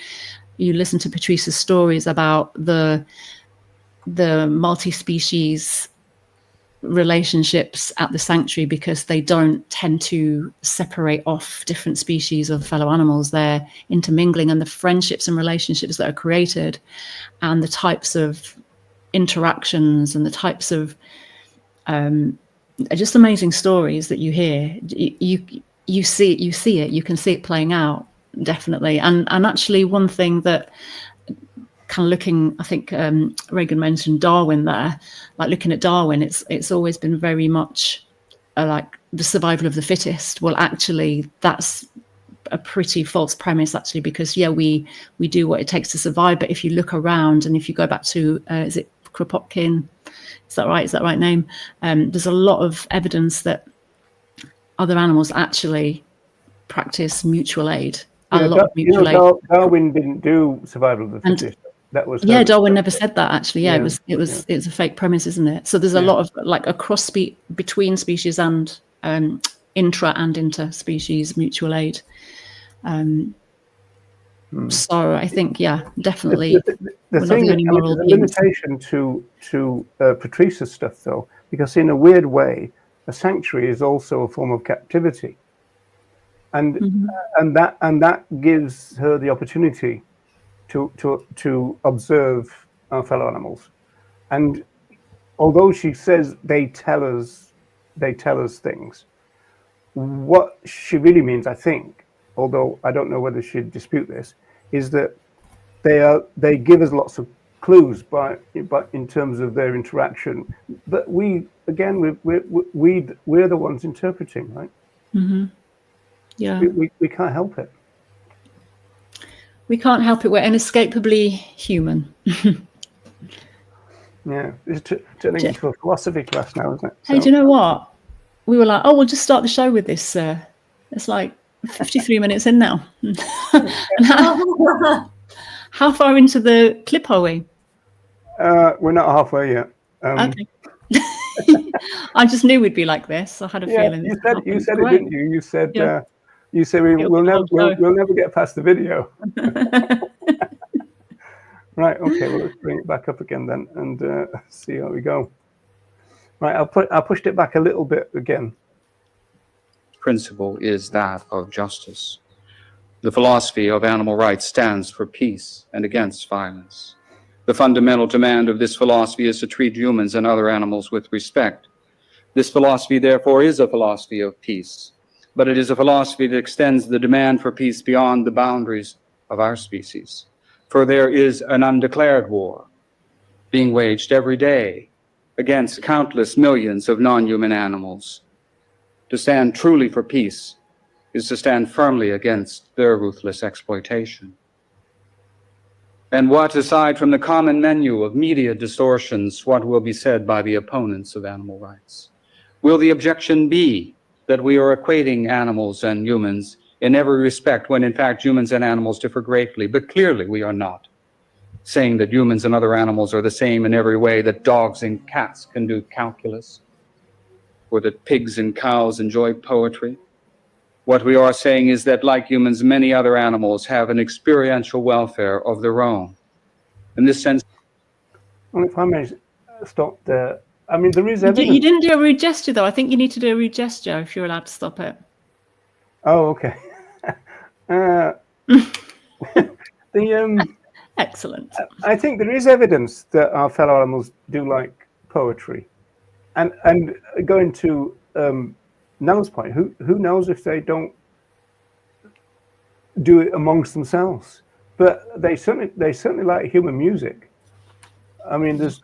Speaker 3: You listen to Patrice's stories about the multi-species relationships at the sanctuary, because they don't tend to separate off different species of fellow animals. They're intermingling, and the friendships and relationships that are created and the types of interactions and the types of just amazing stories that you hear, you see it, you can see it playing out, definitely. And actually one thing that kind of looking, I think Reagan mentioned Darwin there, like looking at Darwin, it's always been very much like the survival of the fittest. Well, actually that's a pretty false premise, actually, because we do what it takes to survive, but if you look around and if you go back to is it Kropotkin, is that right name? There's a lot of evidence that other animals actually practice mutual aid.
Speaker 1: Darwin didn't do survival of the fittest. That was
Speaker 3: Darwin never said that, actually. It was a fake premise, isn't it? So there's a lot of like a between species and intra and inter-species mutual aid. So I think, yeah, definitely,
Speaker 1: The
Speaker 3: we're not
Speaker 1: thing,
Speaker 3: the only moral
Speaker 1: there's a
Speaker 3: beings.
Speaker 1: limitation to Patrice's stuff, though, because in a weird way, a sanctuary is also a form of captivity, and that gives her the opportunity to observe our fellow animals. And although she says they tell us things, what she really means, I think, although I don't know whether she'd dispute this, is that they give us lots of clues but in terms of their interaction, but we're the ones interpreting, right?
Speaker 3: Yeah,
Speaker 1: We can't help it.
Speaker 3: we can't help it. We're inescapably human.
Speaker 1: Yeah, it's turning into a philosophy class now, isn't it?
Speaker 3: Hey, do you know what? We were like, oh, we'll just start the show with this. It's like 53 minutes in now. And how far into the clip are we?
Speaker 1: We're not halfway yet.
Speaker 3: Okay. I just knew we'd be like this. I had a feeling.
Speaker 1: You said it,
Speaker 3: Great.
Speaker 1: didn't you? You said
Speaker 3: Yeah.
Speaker 1: we'll never get past the video. Right. Okay. Well, let's bring it back up again then, and see how we go. Right. I pushed it back a little bit again.
Speaker 4: Principle is that of justice. The philosophy of animal rights stands for peace and against violence. The fundamental demand of this philosophy is to treat humans and other animals with respect. This philosophy, therefore, is a philosophy of peace, but it is a philosophy that extends the demand for peace beyond the boundaries of our species. For there is an undeclared war being waged every day against countless millions of non-human animals. To stand truly for peace is to stand firmly against their ruthless exploitation. And what, aside from the common menu of media distortions, what will be said by the opponents of animal rights? Will the objection be that we are equating animals and humans in every respect when in fact humans and animals differ greatly? But clearly we are not saying that humans and other animals are the same in every way, that dogs and cats can do calculus, or that pigs and cows enjoy poetry. What we are saying is that, like humans, many other animals have an experiential welfare of their own. In this sense...
Speaker 1: Well, if I may stop there, I mean, there is evidence.
Speaker 3: You didn't do a rude gesture, though. I think you need to do a rude gesture if you're allowed to stop it.
Speaker 1: Oh, okay.
Speaker 3: Excellent.
Speaker 1: I think there is evidence that our fellow animals do like poetry. And going to Nell's point, who knows if they don't do it amongst themselves? But they certainly like human music. I mean, there's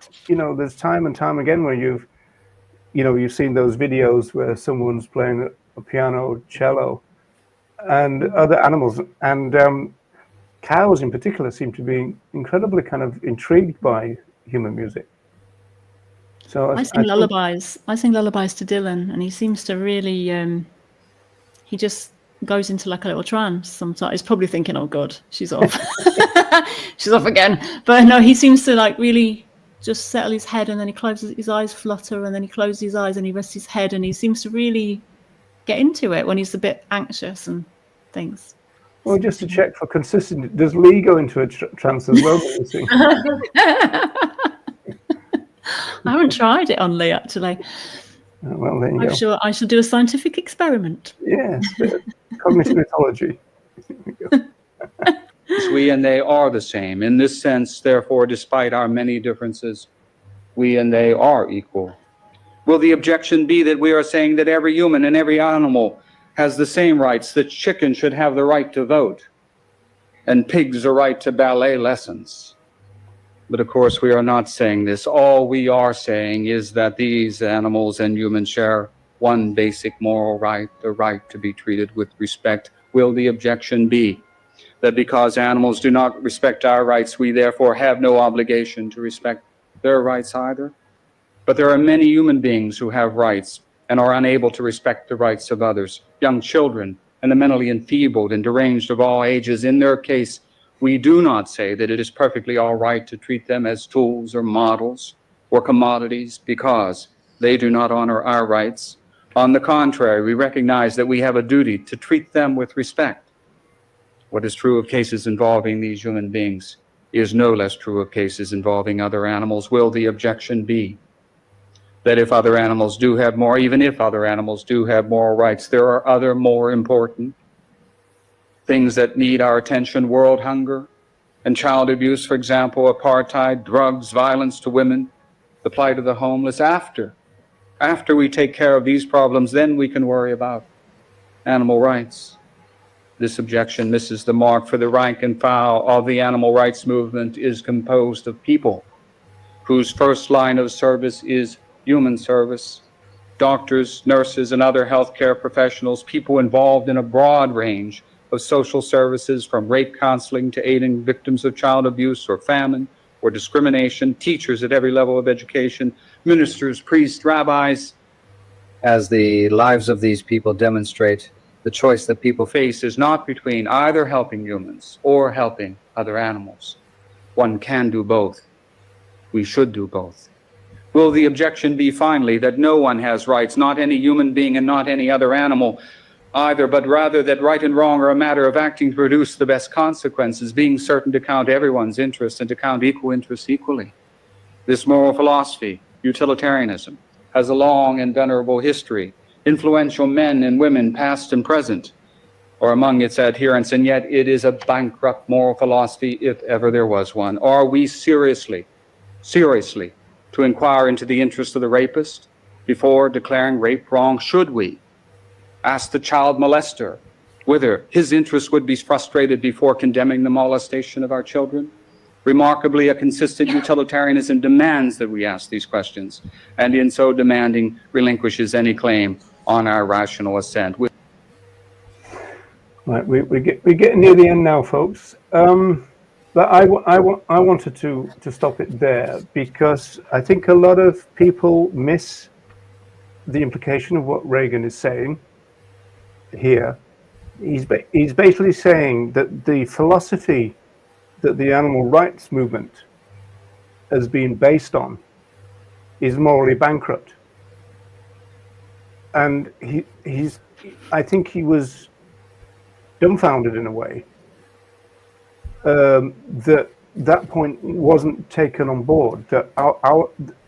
Speaker 1: time and time again where you've seen those videos where someone's playing a piano, cello, and other animals, and cows in particular seem to be incredibly kind of intrigued by human music. So
Speaker 3: I sing lullabies. I sing lullabies to Dylan, and he seems to really. He just goes into like a little trance sometimes. He's probably thinking, "Oh God, she's off. She's off again." But no, he seems to like really just settle his head, and then he closes his eyes, flutter, and then he closes his eyes, and he rests his head, and he seems to really get into it when he's a bit anxious and things.
Speaker 1: Well, just to check for consistency, does Lee go into a trance as well?
Speaker 3: I haven't tried it on Lee, actually.
Speaker 1: Well, there you go.
Speaker 3: I shall do a scientific experiment.
Speaker 1: Yes, cognitive ethology.
Speaker 4: We and they are the same. In this sense, therefore, despite our many differences, we and they are equal. Will the objection be that we are saying that every human and every animal has the same rights, that chickens should have the right to vote, and pigs the right to ballet lessons? But of course, we are not saying this. All we are saying is that these animals and humans share one basic moral right, the right to be treated with respect. Will the objection be that because animals do not respect our rights, we therefore have no obligation to respect their rights either? But there are many human beings who have rights and are unable to respect the rights of others, young children and the mentally enfeebled and deranged of all ages. In their case, we do not say that it is perfectly all right to treat them as tools or models or commodities because they do not honor our rights. On the contrary, we recognize that we have a duty to treat them with respect. What is true of cases involving these human beings is no less true of cases involving other animals. Will the objection be that if other animals do have more, even if other animals do have moral rights, there are other more important things that need our attention? World hunger and child abuse, for example, apartheid, drugs, violence to women, the plight of the homeless. After we take care of these problems, then we can worry about animal rights. This objection misses the mark, for the rank and file of the animal rights movement is composed of people whose first line of service is human service. Doctors, nurses, and other healthcare professionals, people involved in a broad range of social services, from rape counseling to aiding victims of child abuse or famine or discrimination, teachers at every level of education, ministers, priests, rabbis. As the lives of these people demonstrate, the choice that people face is not between either helping humans or helping other animals. One can do both. We should do both. Will the objection be, finally, that no one has rights, not any human being and not any other animal either, but rather that right and wrong are a matter of acting to produce the best consequences, being certain to count everyone's interests and to count equal interests equally? This moral philosophy, utilitarianism, has a long and venerable history. Influential men and women, past and present, are among its adherents, and yet it is a bankrupt moral philosophy, if ever there was one. Are we seriously to inquire into the interest of the rapist before declaring rape wrong? Should we ask the child molester whether his interest would be frustrated before condemning the molestation of our children? Remarkably, a consistent utilitarianism demands that we ask these questions, and in so demanding relinquishes any claim on our rational assent.
Speaker 1: Right, we're getting near the end now, folks. But I wanted to stop it there, because I think a lot of people miss the implication of what Reagan is saying here. He's basically saying that the philosophy that the animal rights movement has been based on is morally bankrupt. And I think he was dumbfounded in a way that point wasn't taken on board, that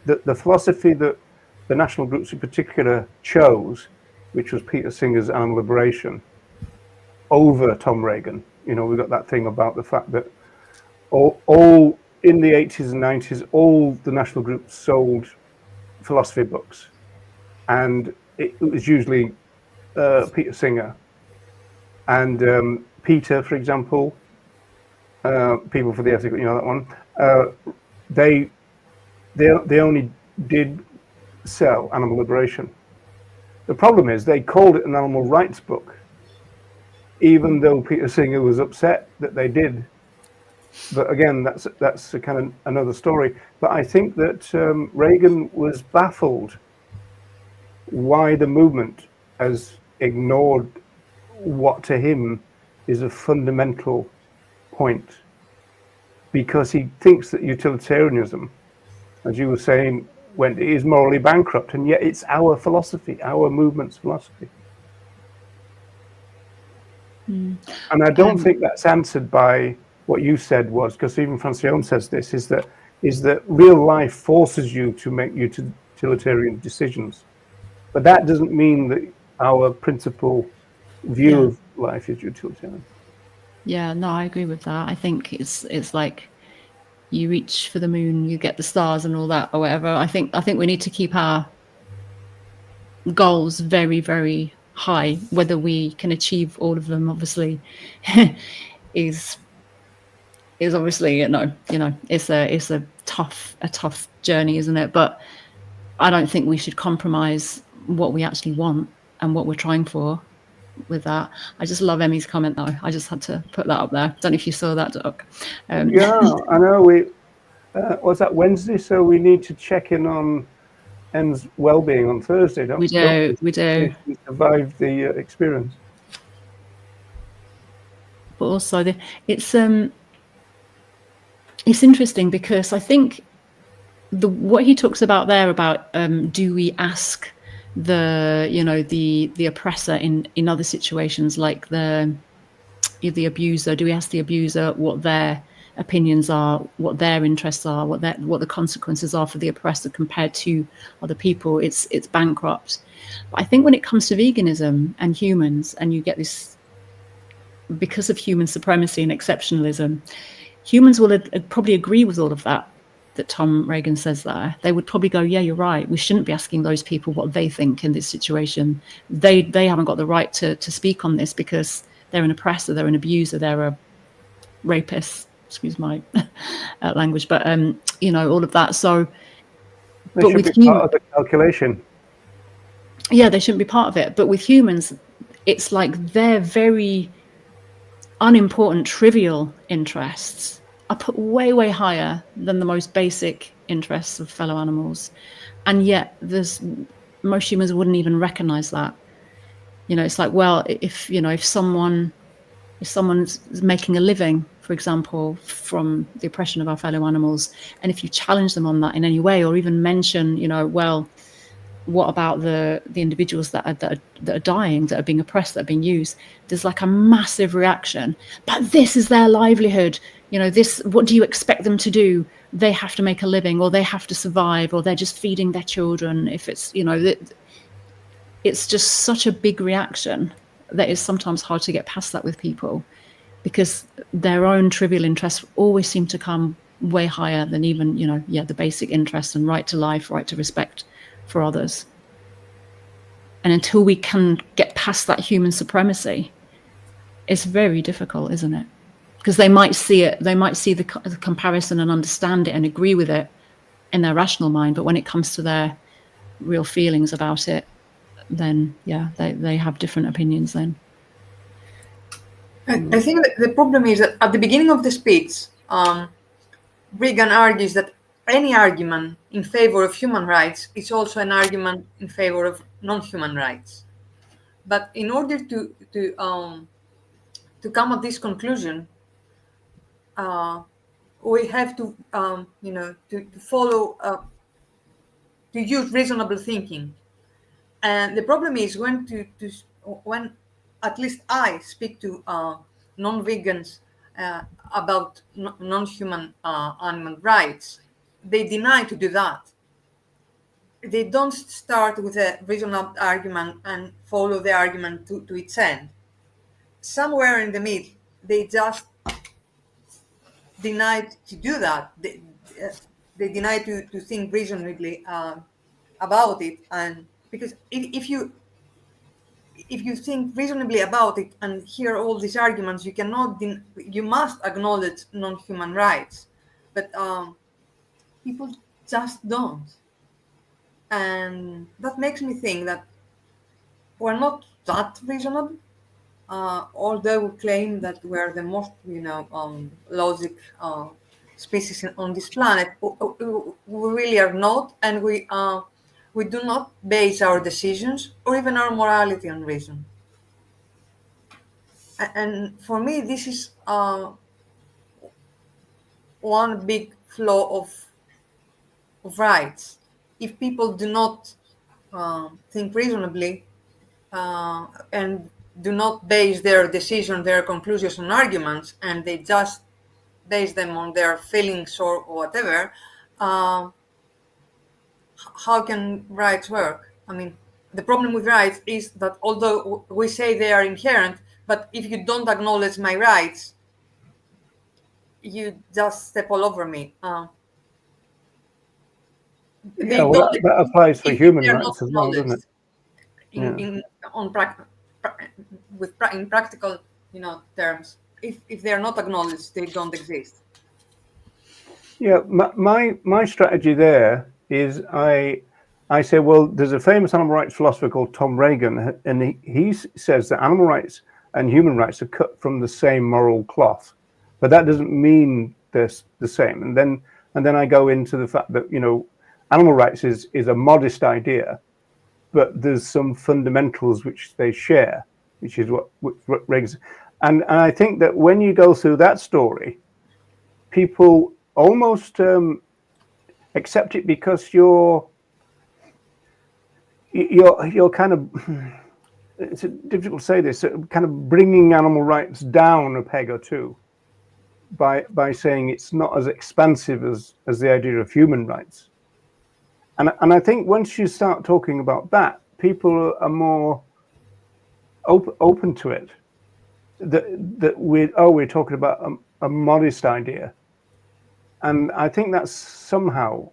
Speaker 1: the philosophy that the national groups in particular chose, which was Peter Singer's animal liberation, over Tom Reagan. You know, we got that thing about the fact that all in the 80s and 90s, all the national groups sold philosophy books, and it was usually Peter Singer and Peter, for example, People for the Ethical, you know that one. They only did sell Animal Liberation. The problem is they called it an animal rights book, even though Peter Singer was upset that they did. But again, that's a kind of another story. But I think that Reagan was baffled why the movement has ignored what to him is a fundamental point, because he thinks that utilitarianism, as you were saying, is morally bankrupt, and yet it's our philosophy, our movement's philosophy. And I don't think that's answered by what you said, was, because even Francione says this, is that real life forces you to make utilitarian decisions. But that doesn't mean that our principal view of life is utilitarian.
Speaker 3: Yeah, no, I agree with that. I think it's like you reach for the moon, you get the stars and all that or whatever. I think we need to keep our goals very, very high. Whether we can achieve all of them, obviously, is obviously, it's a tough journey, isn't it? But I don't think we should compromise what we actually want and what we're trying for with that. I just love Emmy's comment though. I just had to put that up there. Don't know if you saw that, Doc.
Speaker 1: Yeah, I know. Was that Wednesday? So we need to check in on Em's well-being on Thursday, don't we?
Speaker 3: We do.
Speaker 1: We survived the experience.
Speaker 3: But also, it's interesting because I think what he talks about there about do we ask the oppressor in other situations, like the abuser. Do we ask the abuser what their opinions are, what their interests are, what the consequences are for the oppressor compared to other people? It's bankrupt. But I think when it comes to veganism and humans, and you get this, because of human supremacy and exceptionalism, humans will probably agree with all of that Tom Regan says there. They would probably go, yeah, you're right. We shouldn't be asking those people what they think in this situation. They haven't got the right to speak on this because they're an oppressor, they're an abuser, they're a rapist. Excuse my language, but all of that. So,
Speaker 1: They
Speaker 3: but
Speaker 1: should
Speaker 3: with
Speaker 1: be part of the calculation.
Speaker 3: Yeah, they shouldn't be part of it. But with humans, it's like their very unimportant, trivial interests are put way, way higher than the most basic interests of fellow animals. And yet most humans wouldn't even recognize that. It's like, well, if someone's making a living, for example, from the oppression of our fellow animals, and if you challenge them on that in any way, or even mention, well, what about the individuals that are dying, that are being oppressed, that are being used? There's like a massive reaction. But this is their livelihood. What do you expect them to do? They have to make a living, or they have to survive, or they're just feeding their children. If it's, it's just such a big reaction that it's sometimes hard to get past that with people, because their own trivial interests always seem to come way higher than even, the basic interests and right to life, right to respect for others. And until we can get past that human supremacy, it's very difficult, isn't it? Because they might see the comparison and understand it and agree with it in their rational mind, but when it comes to their real feelings about it, then they have different opinions then.
Speaker 2: I think that the problem is that at the beginning of the speech, Regan argues that any argument in favor of human rights is also an argument in favor of non-human rights. But in order to come at this conclusion, we have to to follow to use reasonable thinking. And the problem is when at least I speak to non-vegans about non-human animal rights, they deny to do that. They don't start with a reasonable argument and follow the argument to its end. Somewhere in the middle, they just deny to do that. They deny to think reasonably about it, and because if you think reasonably about it and hear all these arguments, you must acknowledge non-human rights, but people just don't, and that makes me think that we're not that reasonable. Although we claim that we're the most, logic species on this planet, we really are not, and we do not base our decisions or even our morality on reason. And for me, this is one big flaw of rights. If people do not think reasonably and do not base their decision, their conclusions on arguments, and they just base them on their feelings or whatever, how can rights work? I mean, the problem with rights is that although we say they are inherent, but if you don't acknowledge my rights, you just step all over me.
Speaker 1: That applies for human rights as well, doesn't it?
Speaker 2: In practical, terms, if they are not acknowledged, they don't exist.
Speaker 1: Yeah, my strategy there is I say, well, there's a famous animal rights philosopher called Tom Regan, and he says that animal rights and human rights are cut from the same moral cloth, but that doesn't mean they're the same. And then I go into the fact that animal rights is a modest idea, but there's some fundamentals which they share, which is what Regan. And I think that when you go through that story, people almost accept it because you're you're kind of, it's difficult to say this, kind of bringing animal rights down a peg or two by saying it's not as expansive as the idea of human rights. And I think once you start talking about that, people are more open to it. That we're talking about a modest idea, and I think that somehow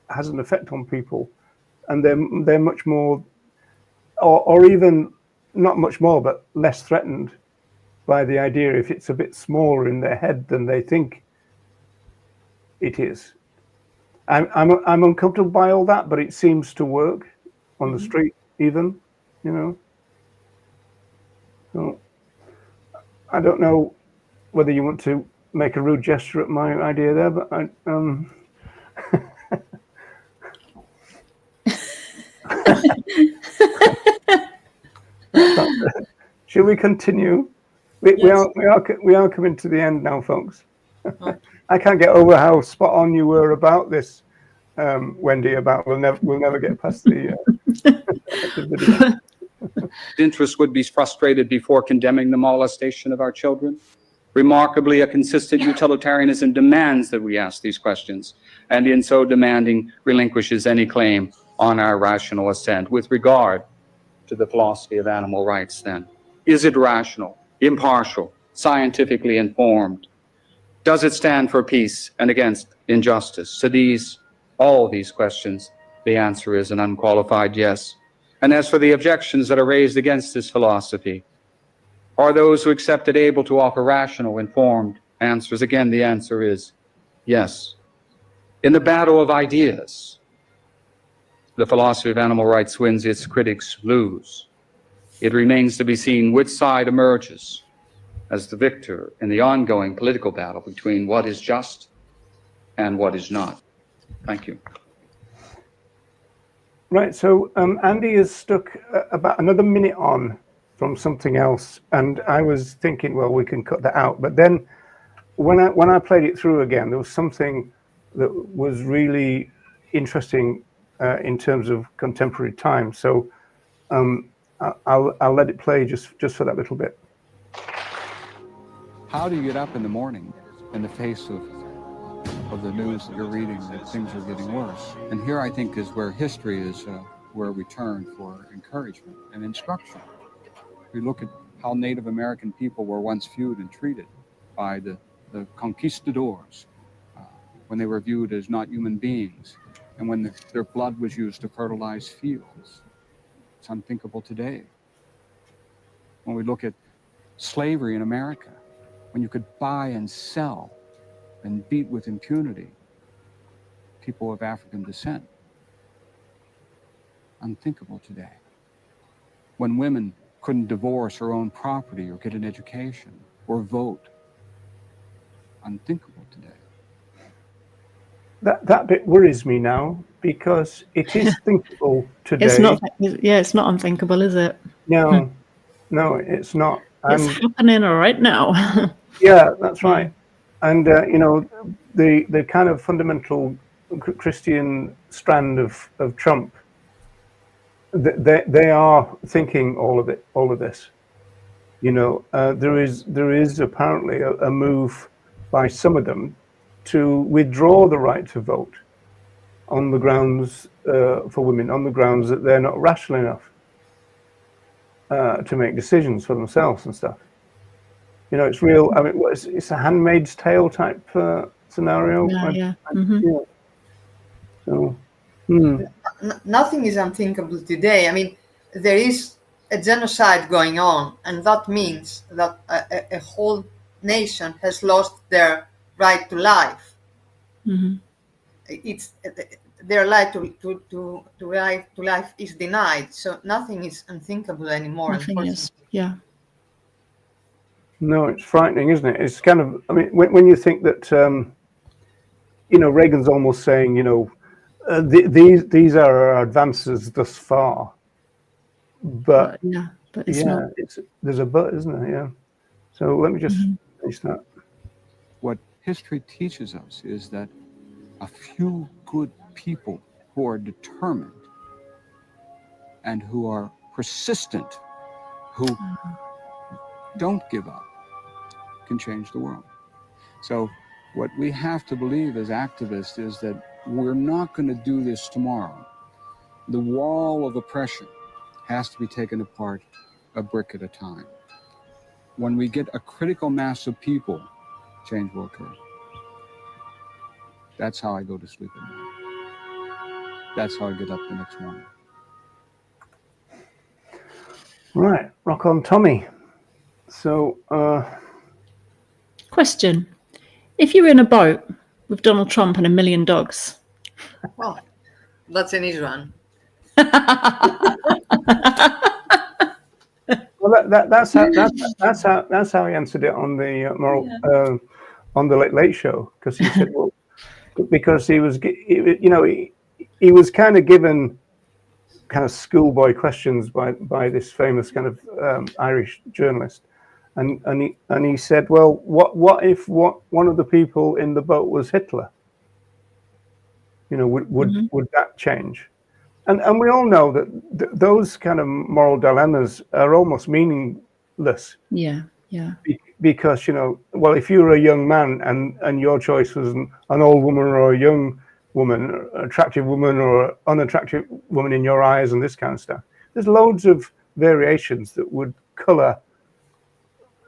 Speaker 1: has an effect on people, and they're much more, or even not much more, but less threatened by the idea if it's a bit smaller in their head than they think it is. I'm uncomfortable by all that, but it seems to work on the street, even, you know. So I don't know whether you want to make a rude gesture at my idea there, but shall we continue? We are coming to the end now, folks. I can't get over how spot on you were about this, Wendy. About we'll never get past the video.
Speaker 4: Interest would be frustrated before condemning the molestation of our children. Remarkably, a consistent utilitarianism demands that we ask these questions, and in so demanding, relinquishes any claim on our rational assent. With regard to the philosophy of animal rights, then, is it rational, impartial, scientifically informed? Does it stand for peace and against injustice? To all these questions, the answer is an unqualified yes. And as for the objections that are raised against this philosophy, are those who accept it able to offer rational, informed answers? Again, the answer is yes. In the battle of ideas, the philosophy of animal rights wins, its critics lose. It remains to be seen which side emerges as the victor in the ongoing political battle between what is just and what is not. Thank you.
Speaker 1: Right, so Andy is stuck about another minute on from something else, and I was thinking, well, we can cut that out. But then when I played it through again, there was something that was really interesting in terms of contemporary time. So I'll let it play just for that little bit.
Speaker 5: How do you get up in the morning in the face of the news that you're reading that things are getting worse? And here I think is where history is where we turn for encouragement and instruction. We look at how Native American people were once viewed and treated by the conquistadors when they were viewed as not human beings, and when their blood was used to fertilize fields. It's unthinkable today. When we look at slavery in America, when you could buy and sell and beat with impunity people of African descent. Unthinkable today. When women couldn't divorce or own property or get an education or vote. Unthinkable today.
Speaker 1: That bit worries me now, because it is thinkable today.
Speaker 3: It's not unthinkable, is it?
Speaker 1: No, it's not.
Speaker 3: It's happening right now.
Speaker 1: Yeah, that's right. And the kind of fundamental Christian strand of Trump, they are thinking all of this. There is apparently a move by some of them to withdraw the right to vote on the grounds for women, on the grounds that they're not rational enough to make decisions for themselves and stuff. It's real. I mean, it's a Handmaid's Tale type scenario.
Speaker 3: Yeah.
Speaker 1: So,
Speaker 2: Nothing is unthinkable today. I mean, there is a genocide going on, and that means that a whole nation has lost their right to life.
Speaker 3: Mm-hmm.
Speaker 2: It's their right to right to life is denied. So nothing is unthinkable anymore.
Speaker 3: Nothing is. Yeah.
Speaker 1: No, it's frightening, isn't it? It's kind of. I mean, when you think that, Reagan's almost saying, these are our advances thus far, but
Speaker 3: it's not.
Speaker 1: There's a but, isn't there? Yeah. So let me just finish that.
Speaker 5: What history teaches us is that a few good people who are determined and who are persistent, who don't give up, can change the world. So what we have to believe as activists is that we're not going to do this tomorrow. The wall of oppression has to be taken apart a brick at a time. When we get a critical mass of people, change will occur. That's how I go to sleep at night. That's how I get up the next morning.
Speaker 1: Right, rock on, Tommy. So,
Speaker 3: Question: if you were in a boat with Donald Trump and 1 million dogs,
Speaker 2: Well, that's an easy one.
Speaker 1: well, that's how he answered it on the moral on the Late Show, because he said, well, because he was he was kind of given kind of schoolboy questions by this famous kind of Irish journalist, and he said, well, what if one of the people in the boat was Hitler? Would that change? And we all know that those kind of moral dilemmas are almost meaningless.
Speaker 3: yeah,
Speaker 1: Because well, if you were a young man and your choice was an old woman or a young woman, an attractive woman or unattractive woman in your eyes, and this kind of stuff, there's loads of variations that would color,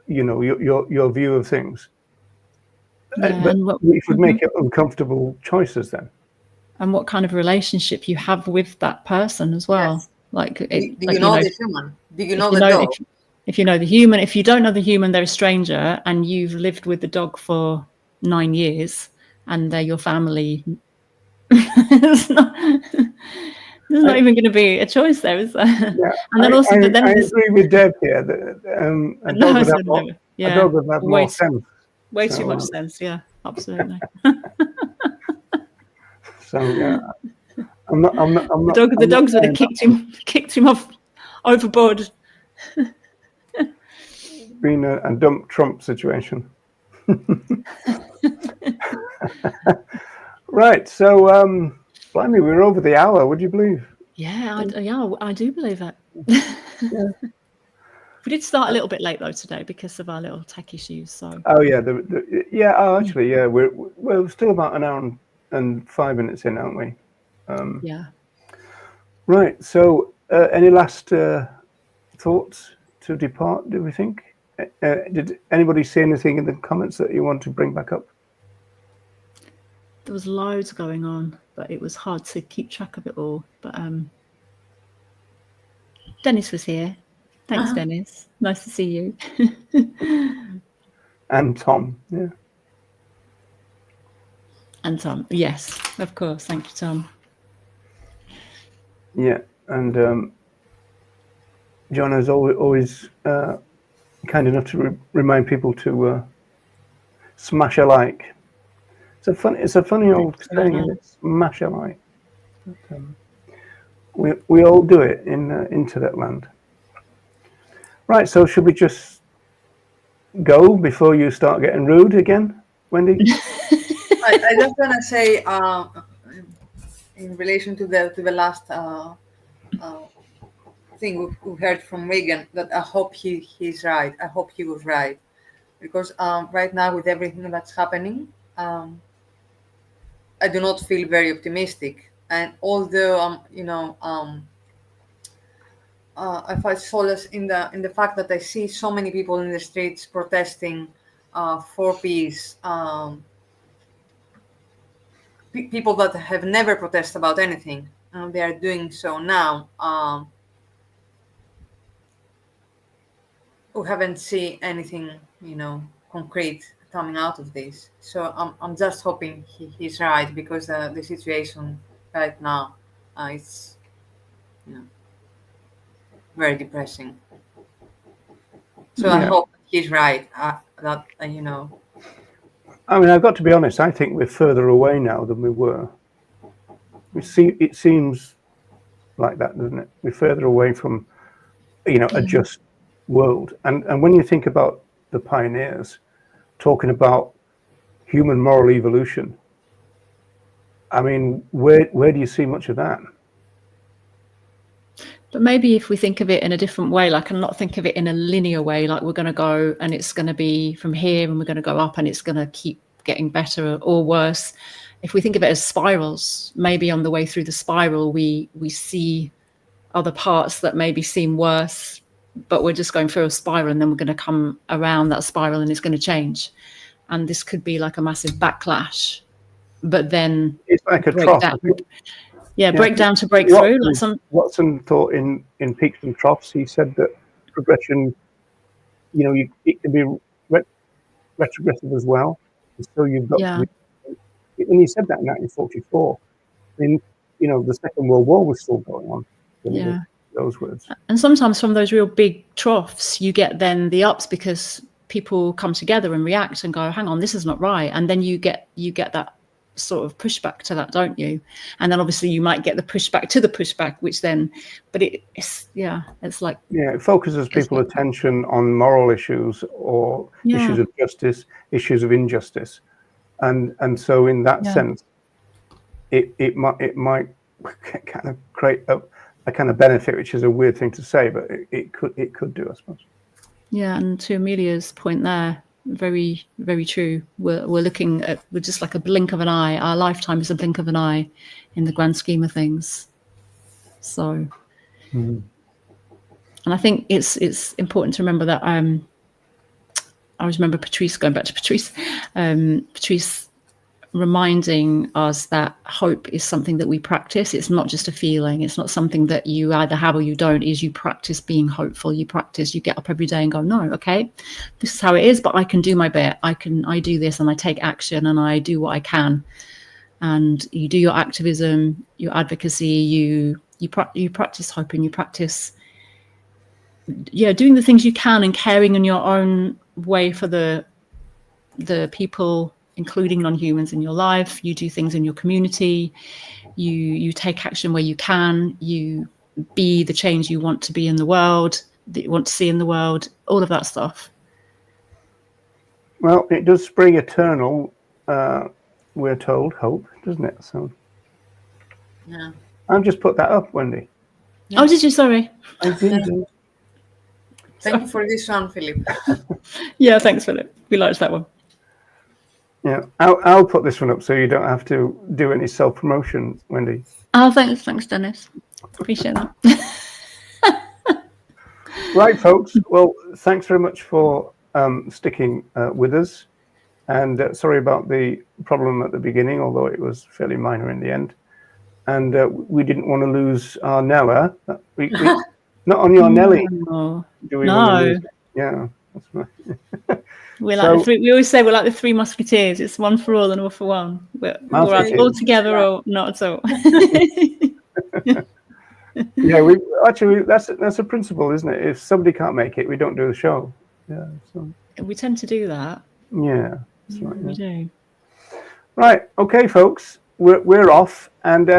Speaker 1: your view of things. But we should make it uncomfortable choices then.
Speaker 3: And what kind of relationship you have with that person as well.
Speaker 2: Yes.
Speaker 3: Like,
Speaker 2: Do you know the human? Do you know the dog?
Speaker 3: If you know the human, if you don't know the human, they're a stranger, and you've lived with the dog for 9 years, and they're your family. There's not even going to be a choice there, is there?
Speaker 1: Yeah,
Speaker 3: And then also,
Speaker 1: I agree with Deb here that a dog would have more sense.
Speaker 3: Way too much sense. Yeah, absolutely.
Speaker 1: So yeah, I'm not.
Speaker 3: The dogs would have kicked him off overboard.
Speaker 1: Been a dump Trump situation. Right. So, blimey, we're over the hour. Would you believe?
Speaker 3: Yeah, I do believe that.
Speaker 1: Yeah.
Speaker 3: We did start a little bit late though today because of our little tech issues. So.
Speaker 1: Oh yeah, actually, yeah, we're still about an hour and 5 minutes in, aren't we?
Speaker 3: Yeah.
Speaker 1: Right. So, any last thoughts to depart? Do we think? Did anybody see anything in the comments that you want to bring back up?
Speaker 3: There was loads going on, but it was hard to keep track of it all. But Dennis was here. Thanks, Dennis. Nice to see you.
Speaker 1: And Tom, yeah.
Speaker 3: And Tom, yes, of course. Thank you, Tom.
Speaker 1: Yeah, and John is always kind enough to remind people to smash a like. It's a funny old saying, isn't it? Smash a like. But, we all do it in internet land. Right, so should we just go before you start getting rude again, Wendy?
Speaker 2: I just want to say, in relation to the last thing we heard from Reagan, that I hope he's right. I hope he was right, because right now with everything that's happening, I do not feel very optimistic. And although I find solace in the fact that I see so many people in the streets protesting for peace. People that have never protested about anything, they are doing so now. Who haven't seen anything, concrete coming out of this. So I'm just hoping he's right, because the situation right now is, very depressing. So yeah. I hope he's right. That
Speaker 1: I mean, I've got to be honest. I think we're further away now than we were. It seems like that, doesn't it? We're further away from, a just world. And when you think about the pioneers talking about human moral evolution, I mean, where do you see much of that?
Speaker 3: But maybe if we think of it in a different way, like, and not think of it in a linear way, like we're going to go and it's going to be from here and we're going to go up and it's going to keep getting better or worse. If we think of it as spirals, maybe on the way through the spiral, we see other parts that maybe seem worse, but we're just going through a spiral and then we're going to come around that spiral and it's going to change. And this could be like a massive backlash, but then
Speaker 1: it's like a
Speaker 3: break
Speaker 1: trough.
Speaker 3: down.
Speaker 1: I think.
Speaker 3: Break down to break through. Like
Speaker 1: Watson thought in peaks and troughs. He said that progression, it can be retrogressive as well. And so you've got when he said that in 1944, then the Second World War was still going on. Those words. And
Speaker 3: sometimes from those real big troughs, you get then the ups because people come together and react and go, hang on, this is not right. And then you get that sort of pushback to that, don't you? And then obviously you might get the pushback to the pushback, which then, but it's like,
Speaker 1: it focuses people's attention on moral issues or issues of justice, issues of injustice, and so in that sense, it might kind of create a kind of benefit, which is a weird thing to say, but it could do, I suppose.
Speaker 3: Yeah, and to Amelia's point there, very, very true. We're looking at, we're just like a blink of an eye. Our lifetime is a blink of an eye in the grand scheme of things. So, and I think it's important to remember that. I always remember Patrice, going back to Patrice, Patrice reminding us that hope is something that we practice. It's not just a feeling. It's not something that you either have or you don't. Is you practice being hopeful. You get up every day and go, no, okay, this is how it is, but I can do my bit. I do this and I take action and I do what I can. And you do your activism, your advocacy, you practice hope, and you practice doing the things you can and caring in your own way for the people, including non-humans in your life. You do things in your community, you take action where you can, you be the change you want to be in the world, that you want to see in the world, all of that stuff.
Speaker 1: Well, it does spring eternal, we're told, hope, doesn't it? So
Speaker 2: yeah,
Speaker 1: I'll just put that up, Wendy.
Speaker 3: Oh, did you? Sorry.
Speaker 1: I did.
Speaker 2: Thank you for this one, Philip.
Speaker 3: Yeah, thanks, Philip. We liked that one.
Speaker 1: Yeah, I'll put this one up so you don't have to do any self-promotion, Wendy.
Speaker 3: Oh, thanks, Dennis. Appreciate that.
Speaker 1: Right, folks. Well, thanks very much for sticking with us. And sorry about the problem at the beginning, although it was fairly minor in the end. And we didn't want to lose our Nella. We not on your Nelly.
Speaker 3: No.
Speaker 1: Do we want to lose it? Yeah, that's right.
Speaker 3: We always say we're like the Three Musketeers. It's one for all and all for one. We're all together or not at all.
Speaker 1: Yeah, that's a principle, isn't it? If somebody can't make it, we don't do the show. Yeah, so
Speaker 3: we tend to do that.
Speaker 1: Yeah, that's right.
Speaker 3: We do.
Speaker 1: Right, okay, folks, we're off, and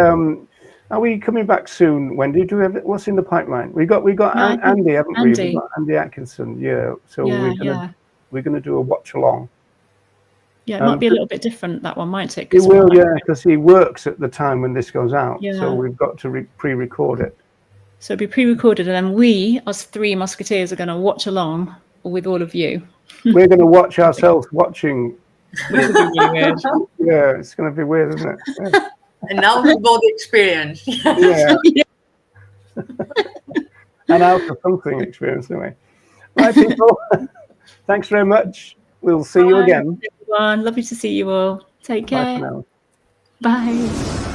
Speaker 1: are we coming back soon, Wendy? Do we have what's in the pipeline? We got Andy, haven't we? We've got Andy Atkinson. Yeah, so we're gonna do a watch along.
Speaker 3: Yeah, it might be a little bit different, that one, might it?
Speaker 1: It will, because he works at the time when this goes out.
Speaker 3: Yeah.
Speaker 1: So we've got to pre-record it.
Speaker 3: So it'll be pre-recorded, and then we, us Three Musketeers, are going to watch along with all of you.
Speaker 1: We're going to watch ourselves watching.
Speaker 3: Which will be really weird.
Speaker 1: Yeah, it's going to be weird, isn't it? Yeah.
Speaker 2: And now we've got the experience.
Speaker 1: Yeah. And out of something experience, anyway. Right, people. Thanks very much. We'll see you again.
Speaker 3: Everyone. Lovely to see you all. Take care.
Speaker 1: Bye for now.
Speaker 3: Bye.